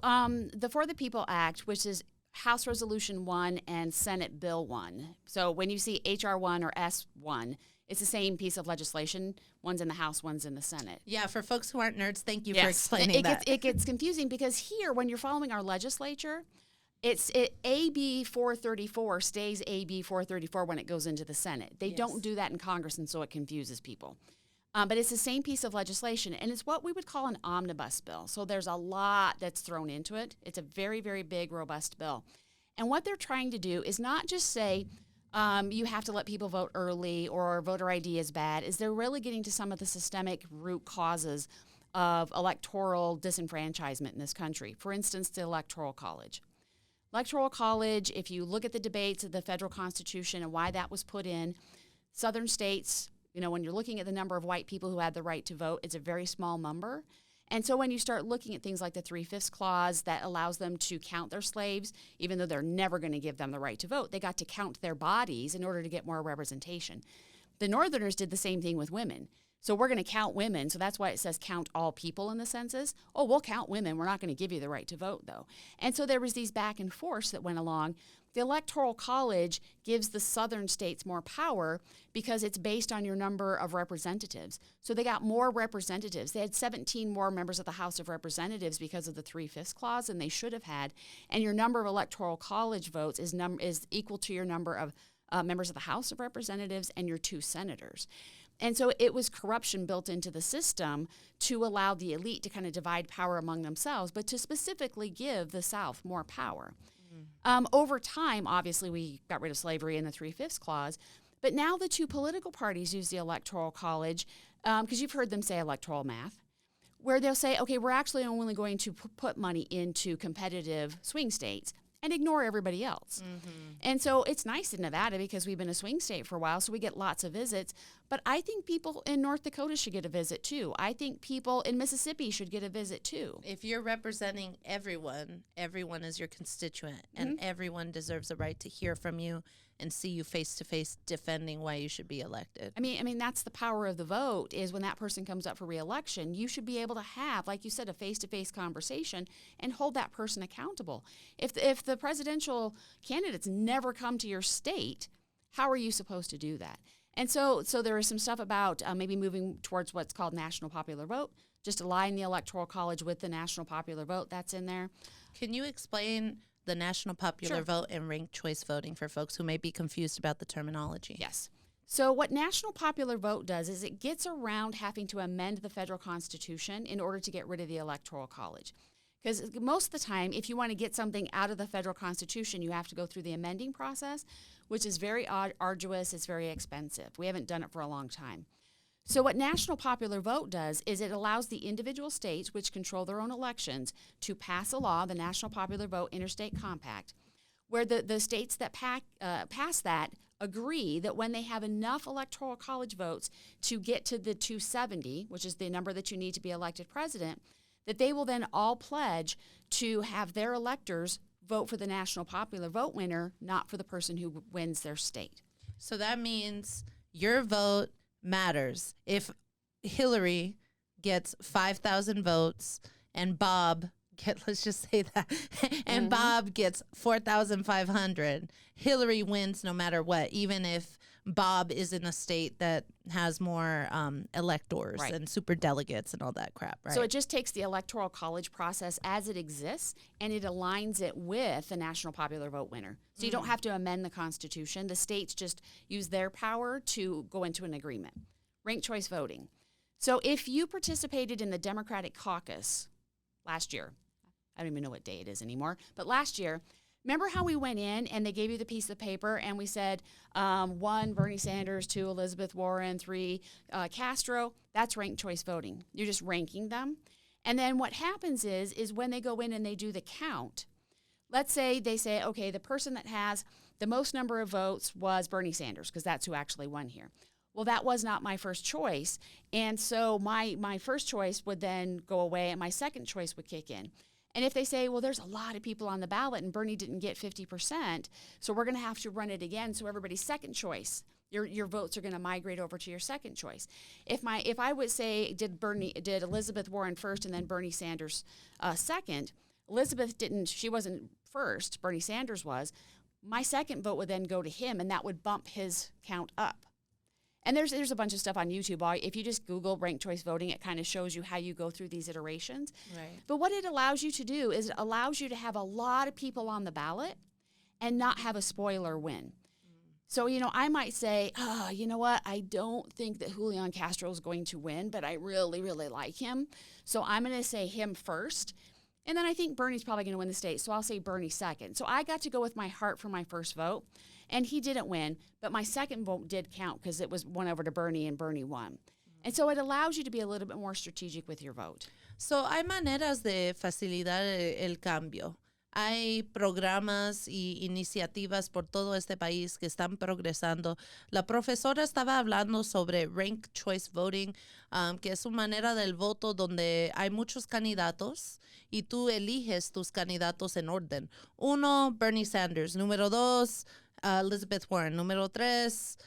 the For the People Act, which is House Resolution 1 and Senate Bill 1. So when you see HR 1 or S1, it's the same piece of legislation. One's in the House, one's in the Senate. Yeah, for folks who aren't nerds, thank you for explaining that. It gets confusing because here, when you're following our legislature, AB 434 stays AB 434 when it goes into the Senate. They don't do that in Congress, and so it confuses people. But it's the same piece of legislation, and it's what we would call an omnibus bill. So there's a lot that's thrown into it. It's a very, very big, robust bill. And what they're trying to do is not just say you have to let people vote early or voter ID is bad, is they're really getting to some of the systemic root causes of electoral disenfranchisement in this country. For instance, the Electoral College. Electoral College, if you look at the debates of the federal Constitution and why that was put in, southern states, when you're looking at the number of white people who had the right to vote, it's a very small number. And so when you start looking at things like the 3/5 clause that allows them to count their slaves, even though they're never going to give them the right to vote, they got to count their bodies in order to get more representation. The Northerners did the same thing with women. So we're going to count women. So that's why it says count all people in the census. Oh, we'll count women. We're not going to give you the right to vote, though. And so there was these back and forth that went along. The Electoral College gives the southern states more power because it's based on your number of representatives. So they got more representatives. They had 17 more members of the House of Representatives because of the 3/5 clause than they should have had. And your number of Electoral College votes is equal to your number of members of the House of Representatives and your 2 senators. And so it was corruption built into the system to allow the elite to kind of divide power among themselves, but to specifically give the South more power. Over time, obviously, we got rid of slavery in the 3/5 clause, but now the 2 political parties use the Electoral College, because you've heard them say electoral math, where they'll say, okay, we're actually only going to put money into competitive swing states and ignore everybody else. And so it's nice in Nevada because we've been a swing state for a while, so we get lots of visits. But I think people in North Dakota should get a visit too. I think people in Mississippi should get a visit too. If you're representing everyone, everyone is your constituent, and everyone deserves a right to hear from you and see you face to face defending why you should be elected. I mean that's the power of the vote, is when that person comes up for re-election, you should be able to have, like you said, a face-to-face conversation and hold that person accountable. If the presidential candidates never come to your state, how are you supposed to do that? And so there is some stuff about maybe moving towards what's called national popular vote, just align the Electoral College with the national popular vote. That's in there. Can you explain the national popular vote and ranked choice voting for folks who may be confused about the terminology. Yes. So what national popular vote does is it gets around having to amend the federal constitution in order to get rid of the electoral college. Because most of the time, if you want to get something out of the federal constitution, you have to go through the amending process, which is very arduous. It's very expensive. We haven't done it for a long time. So what national popular vote does is it allows the individual states, which control their own elections, to pass a law, the National Popular Vote Interstate Compact, where the states that pass that agree that when they have enough electoral college votes to get to the 270, which is the number that you need to be elected president, that they will then all pledge to have their electors vote for the national popular vote winner, not for the person who wins their state. So that means your vote matters. If Hillary gets 5,000 votes and let's just say that, and Bob gets 4,500, Hillary wins no matter what, even if Bob is in a state that has more electors and super delegates and all that crap, right? So it just takes the electoral college process as it exists and it aligns it with the national popular vote winner. So you don't have to amend the Constitution. The states just use their power to go into an agreement. Ranked choice voting. So if you participated in the Democratic caucus last year, I don't even know what day it is anymore, but last year, remember how we went in and they gave you the piece of paper and we said 1, Bernie Sanders, 2, Elizabeth Warren, 3, Castro? That's ranked choice voting. You're just ranking them. And then what happens is when they go in and they do the count, let's say they say, okay, the person that has the most number of votes was Bernie Sanders, because that's who actually won here. Well, that was not my first choice. And so my first choice would then go away and my second choice would kick in. And if they say, well, there's a lot of people on the ballot and Bernie didn't get 50%, so we're going to have to run it again. So everybody's second choice, your votes are going to migrate over to your second choice. If I would say, did Elizabeth Warren first and then Bernie Sanders second, Elizabeth she wasn't first, Bernie Sanders was. My second vote would then go to him and that would bump his count up. And there's a bunch of stuff on YouTube. If you just Google ranked choice voting, it kind of shows you how you go through these iterations. Right. But what it allows you to do is it allows you to have a lot of people on the ballot and not have a spoiler win. So, I might say, you know what? I don't think that Julian Castro is going to win, but I really, really like him. So I'm going to say him first. And then I think Bernie's probably going to win the state, so I'll say Bernie second. So I got to go with my heart for my first vote. And he didn't win, but my second vote did count because it was won over to Bernie and Bernie won. And so it allows you to be a little bit more strategic with your vote. So hay maneras de facilitar el cambio. Hay programas y iniciativas por todo este país que están progresando. La profesora estaba hablando sobre ranked choice voting, que es una manera del voto donde hay muchos candidatos y tú eliges tus candidatos en orden. 1, Bernie Sanders. Número 2, Elizabeth Warren. Número 3,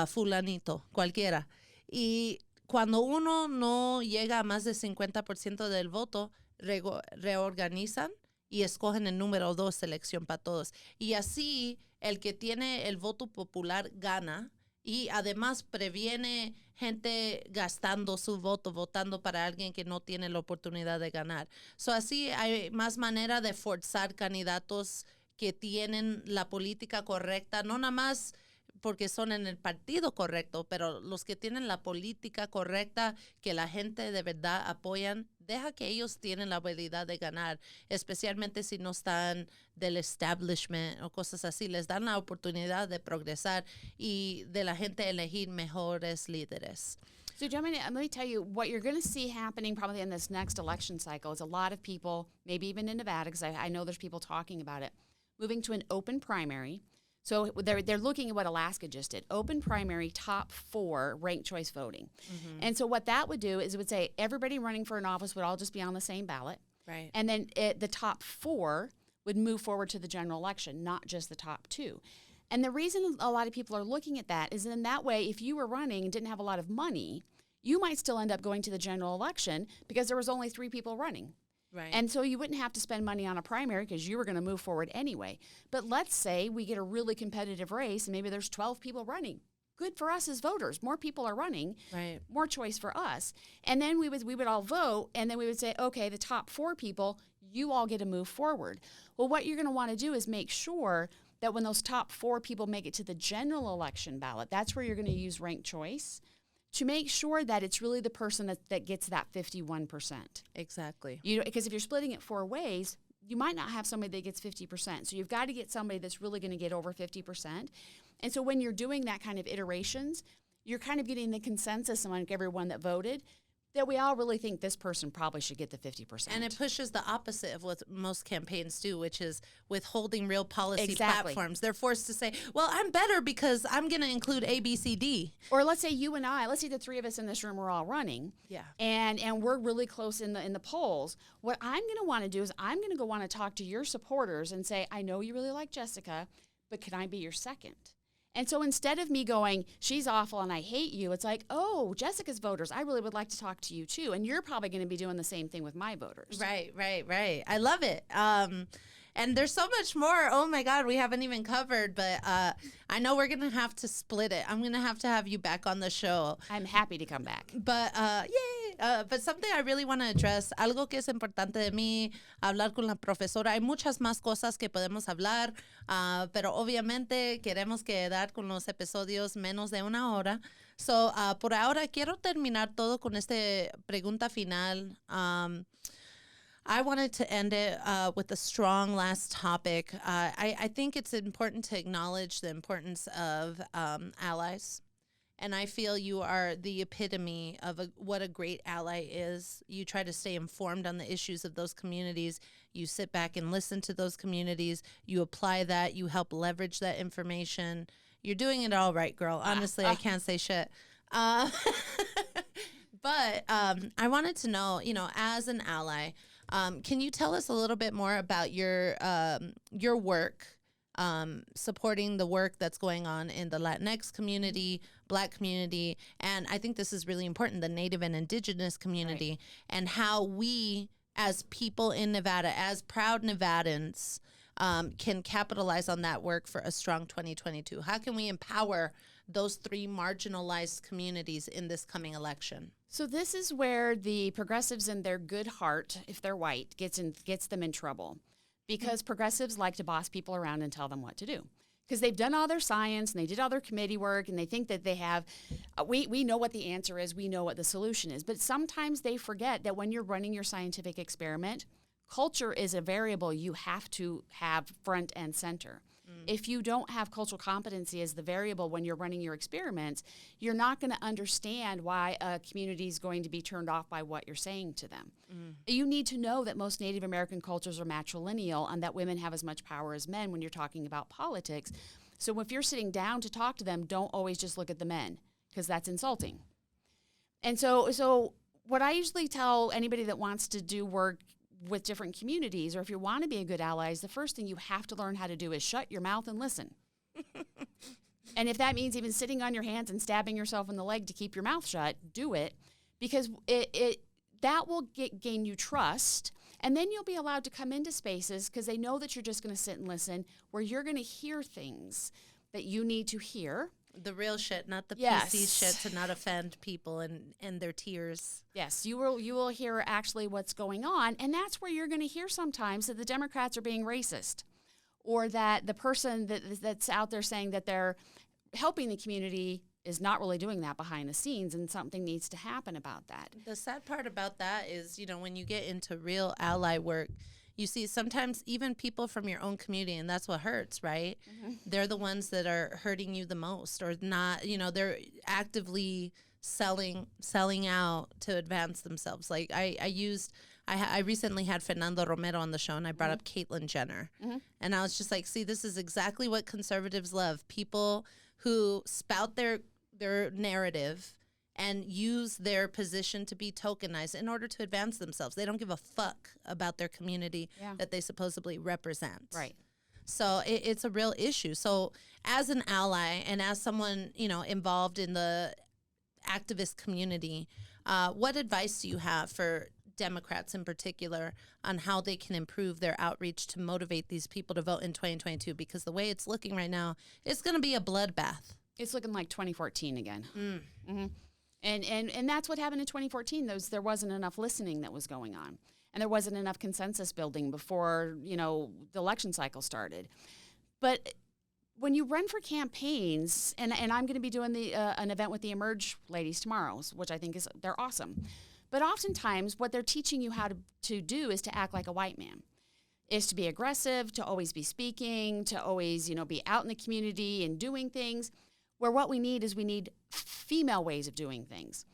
fulanito, cualquiera. Y cuando uno no llega a más del 50% del voto, reorganizan y escogen el número 2 selección para todos. Y así el que tiene el voto popular gana y además previene gente gastando su voto, votando para alguien que no tiene la oportunidad de ganar. So así hay más manera de forzar candidatos que tienen la política correcta, no nada más porque son en el partido correcto, pero los que tienen la política correcta, que la gente de verdad apoyan, deja que ellos tienen la habilidad de ganar, especialmente si no están del establishment o cosas así. Les dan la oportunidad de progresar y de la gente elegir mejores líderes. So, let me tell you what you're going to see happening probably in this next election cycle is a lot of people, maybe even in Nevada, because I know there's people talking about it, moving to an open primary. So they're looking at what Alaska just did. Open primary, top 4, ranked choice voting. Mm-hmm. And so what that would do is it would say everybody running for an office would all just be on the same ballot. Right. And then the top 4 would move forward to the general election, not just the top 2. And the reason a lot of people are looking at that is in that way, if you were running and didn't have a lot of money, you might still end up going to the general election because there was only 3 people running. Right. And so you wouldn't have to spend money on a primary because you were going to move forward anyway. But let's say we get a really competitive race and maybe there's 12 people running. Good for us as voters. More people are running. Right. More choice for us. And then we would all vote and then we would say, okay, the top 4 people, you all get to move forward. Well, what you're going to want to do is make sure that when those top 4 people make it to the general election ballot, that's where you're going to use ranked choice to make sure that it's really the person that gets that 51%. Exactly. Because if you're splitting it 4 ways, you might not have somebody that gets 50%. So you've got to get somebody that's really going to get over 50%. And so when you're doing that kind of iterations, you're kind of getting the consensus among everyone that voted that we all really think this person probably should get the 50%. And it pushes the opposite of what most campaigns do, which is withholding real policy Exactly. platforms. They're forced to say, well, I'm better because I'm going to include A, B, C, D. Or let's say you and I, let's say the 3 of us in this room are all running. Yeah. And we're really close in the polls. What I'm going to want to do is I'm going to go want to talk to your supporters and say, I know you really like Jessica, but can I be your second? And so instead of me going, she's awful and I hate you, it's like, oh, Jessica's voters, I really would like to talk to you too. And you're probably going to be doing the same thing with my voters. Right. I love it. And there's so much more. Oh my God, we haven't even covered, but I know we're going to have to split it. I'm going to have you back on the show. I'm happy to come back. But yay. But something I really want to address, algo que es importante de mí, hablar con la profesora. Hay muchas más cosas que podemos hablar, pero obviamente queremos quedar con los episodios menos de 1 hora. So, por ahora quiero terminar todo con esta pregunta final. I wanted to end it with a strong last topic. I think it's important to acknowledge the importance of allies. And I feel you are the epitome of what a great ally is. You try to stay informed on the issues of those communities. You sit back and listen to those communities. You apply that. You help leverage that information. You're doing it all right, girl. Honestly, I can't say shit. But I wanted to know, as an ally, can you tell us a little bit more about your work, supporting the work that's going on in the Latinx community, Black community, and I think this is really important, the Native and Indigenous community, right, and how we, as people in Nevada, as proud Nevadans, can capitalize on that work for a strong 2022? How can we empower those 3 marginalized communities in this coming election? So this is where the progressives in their good heart, if they're white, gets them in trouble, because progressives like to boss people around and tell them what to do, because they've done all their science and they did all their committee work and they think that they have, we know what the answer is, we know what the solution is. But sometimes they forget that when you're running your scientific experiment, culture is a variable you have to have front and center. If you don't have cultural competency as the variable when you're running your experiments, you're not going to understand why a community is going to be turned off by what you're saying to them. You need to know that most Native American cultures are matrilineal and that women have as much power as men when you're talking about politics. So if you're sitting down to talk to them, don't always just look at the men, because that's insulting. And so what I usually tell anybody that wants to do work with different communities, or if you want to be a good ally, is the first thing you have to learn how to do is shut your mouth and listen. And if that means even sitting on your hands and stabbing yourself in the leg to keep your mouth shut, do it, because that will gain you trust, and then you'll be allowed to come into spaces because they know that you're just going to sit and listen, where you're going to hear things that you need to hear. The real shit, not the PC shit, to not offend people and their tears. Yes, you will hear actually what's going on, and that's where you're going to hear sometimes that the Democrats are being racist, or that the person that's out there saying that they're helping the community is not really doing that behind the scenes, and something needs to happen about that. The sad part about that is, when you get into real ally work, you see sometimes even people from your own community, and that's what hurts, right? Mm-hmm. They're the ones that are hurting you the most, or not, they're actively selling out to advance themselves. Like I recently had Fernando Romero on the show, and I brought up Caitlyn Jenner. Mm-hmm. And I was just like, see, this is exactly what conservatives love. People who spout their narrative and use their position to be tokenized in order to advance themselves. They don't give a fuck about their community that they supposedly represent. Right. So it's a real issue. So as an ally and as someone, involved in the activist community, what advice do you have for Democrats in particular on how they can improve their outreach to motivate these people to vote in 2022? Because the way it's looking right now, it's going to be a bloodbath. It's looking like 2014 again. Mm-hmm. And that's what happened in 2014. There wasn't enough listening that was going on. and there wasn't enough consensus building before, the election cycle started. But when you run for campaigns, and I'm going to be doing an event with the Emerge ladies tomorrow, which I think they're awesome. But oftentimes what they're teaching you how to do is to act like a white man, is to be aggressive, to always be speaking, to always, be out in the community and doing things, where what we need female ways of doing things.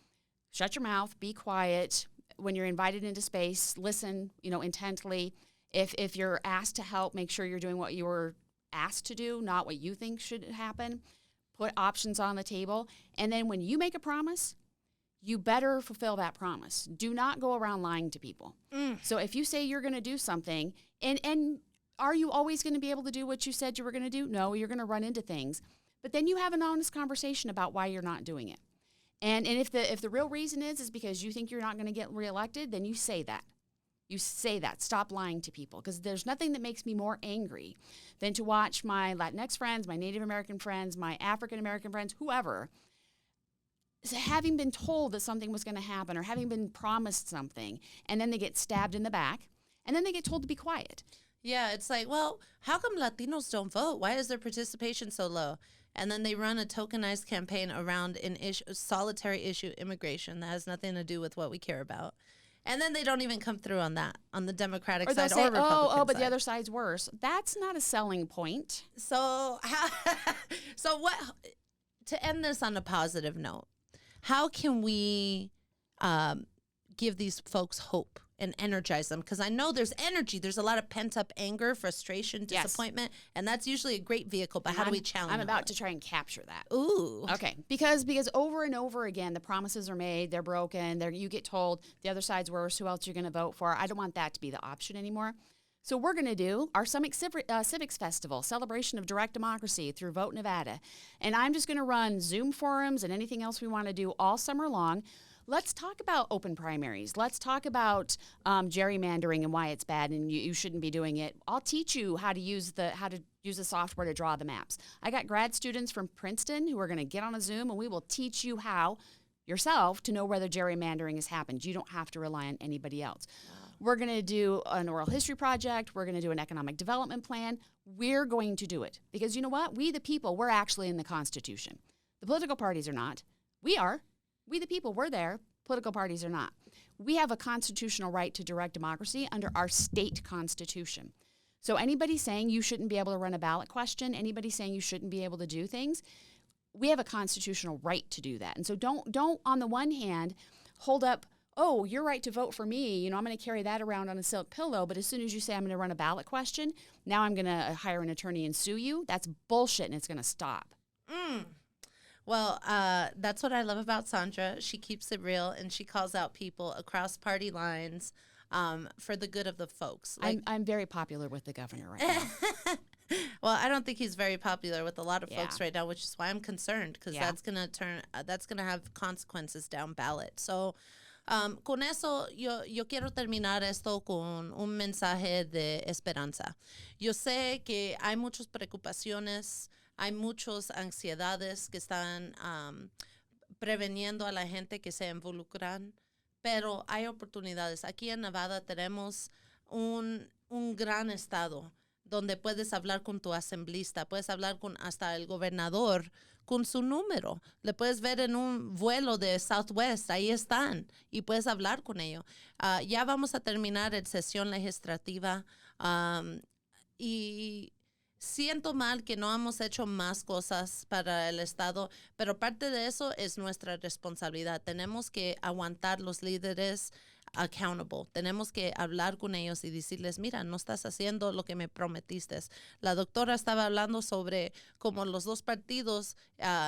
Shut your mouth, be quiet. When you're invited into space, listen, intently. If you're asked to help, make sure you're doing what you were asked to do, not what you think should happen. Put options on the table. And then when you make a promise, you better fulfill that promise. Do not go around lying to people. So if you say you're going to do something, and are you always going to be able to do what you said you were going to do? No, you're going to run into things. But then you have an honest conversation about why you're not doing it. And if the real reason is because you think you're not going to get reelected, then you say that. You say that. Stop lying to people, because there's nothing that makes me more angry than to watch my Latinx friends, my Native American friends, my African American friends, whoever, having been told that something was going to happen or having been promised something, and then they get stabbed in the back, and then they get told to be quiet. Yeah, it's like, well, how come Latinos don't vote? Why is their participation so low? And then they run a tokenized campaign around an solitary issue, immigration, that has nothing to do with what we care about. And then they don't even come through on that, on the Democratic side or Republican side. But the other side's worse. That's not a selling point. So, what? To end this on a positive note, how can we give these folks hope and energize them? Because I know there's energy. There's a lot of pent-up anger, frustration, disappointment, and that's usually a great vehicle, but how do we challenge I'm about to try and capture that. Ooh. Okay, because over and over again, the promises are made, they're broken, you get told the other side's worse, who else you're going to vote for. I don't want that to be the option anymore. So we're going to do our Summit Civics Festival, celebration of direct democracy through Vota Nevada. And I'm just going to run Zoom forums and anything else we want to do all summer long. Let's talk about open primaries. Let's talk about gerrymandering and why it's bad and you shouldn't be doing it. I'll teach you how to use the software to draw the maps. I got grad students from Princeton who are going to get on a Zoom, and we will teach you how yourself to know whether gerrymandering has happened. You don't have to rely on anybody else. Wow. We're going to do an oral history project. We're going to do an economic development plan. We're going to do it because you know what? We the people, we're actually in the Constitution. The political parties are not. We are. We the people, we're there. Political parties are not. We have a constitutional right to direct democracy under our state constitution. So anybody saying you shouldn't be able to run a ballot question, anybody saying you shouldn't be able to do things, we have a constitutional right to do that. And so don't on the one hand hold up, oh, your right to vote for me, I'm going to carry that around on a silk pillow, but as soon as you say I'm going to run a ballot question, now I'm going to hire an attorney and sue you. That's bullshit, and it's going to stop. Well, that's what I love about Sondra. She keeps it real, and she calls out people across party lines for the good of the folks. I'm very popular with the governor right now. Well, I don't think he's very popular with a lot of folks right now, which is why I'm concerned, because that's gonna have consequences down ballot. So, con eso, yo quiero terminar esto con un mensaje de esperanza. Yo sé que hay muchas preocupaciones. Hay muchas ansiedades que están preveniendo a la gente que se involucran, pero hay oportunidades. Aquí en Nevada tenemos un gran estado donde puedes hablar con tu asambleísta, puedes hablar con hasta el gobernador con su número. Le puedes ver en un vuelo de Southwest, ahí están, y puedes hablar con ellos. Ya vamos a terminar la sesión legislativa y siento mal que no hemos hecho más cosas para el Estado, pero parte de eso es nuestra responsabilidad. Tenemos que aguantar los líderes accountable. Tenemos que hablar con ellos y decirles, mira, no estás haciendo lo que me prometiste. La doctora estaba hablando sobre cómo los dos partidos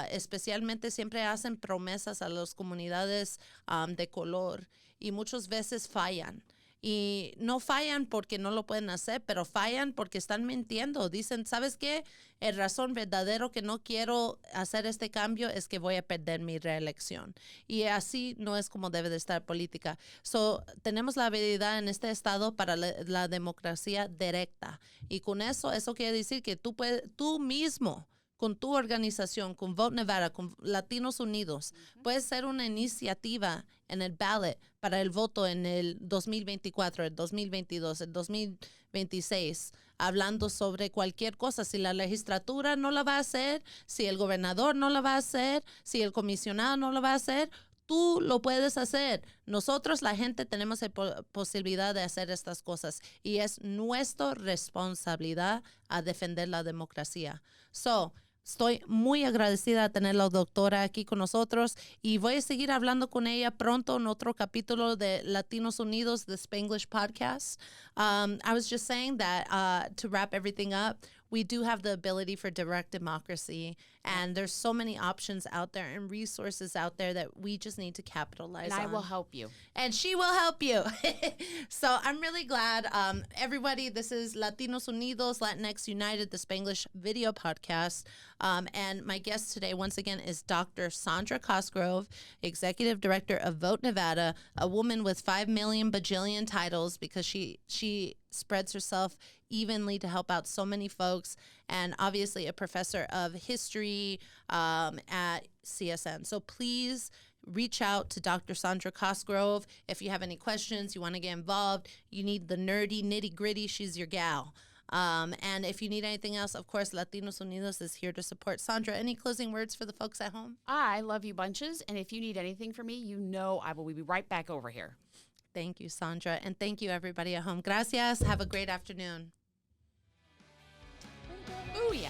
especialmente siempre hacen promesas a las comunidades de color y muchas veces fallan. Y no fallan porque no lo pueden hacer, pero fallan porque están mintiendo. Dicen, ¿sabes qué? El razón verdadero que no quiero hacer este cambio es que voy a perder mi reelección. Y así no es como debe de estar política. So, tenemos la habilidad en este estado para la democracia directa. Y con eso quiere decir que tú mismo, con tu organización, con Vota Nevada, con Latinos Unidos, puede ser una iniciativa en el ballot para el voto en el 2024, el 2022, el 2026, hablando sobre cualquier cosa. Si la legislatura no la va a hacer, si el gobernador no la va a hacer, si el comisionado no lo va a hacer, tú lo puedes hacer. Nosotros, la gente, tenemos la posibilidad de hacer estas cosas y es nuestra responsabilidad a defender la democracia. Estoy muy agradecida de tener a la doctora aquí con nosotros y voy a seguir hablando con ella pronto en otro capítulo de Latinos Unidos, the Spanglish podcast. I was just saying that to wrap everything up, we do have the ability for direct democracy, and there's so many options out there and resources out there that we just need to capitalize on. And I will help you. And she will help you. So I'm really glad. Everybody, this is Latinos Unidos, Latinx United, the Spanglish video podcast. And my guest today, once again, is Dr. Sondra Cosgrove, Executive Director of Vota Nevada, a woman with 5 million bajillion titles because she spreads herself evenly to help out so many folks, and obviously a professor of history at CSN. So please reach out to Dr. Sondra Cosgrove if you have any questions, you want to get involved, you need the nerdy, nitty-gritty, she's your gal. And if you need anything else, of course, Latinos Unidos is here to support. Sondra, any closing words for the folks at home? I love you bunches, and if you need anything from me, you know I will be right back over here. Thank you, Sondra, and thank you, everybody at home. Gracias. Have a great afternoon. Booyah.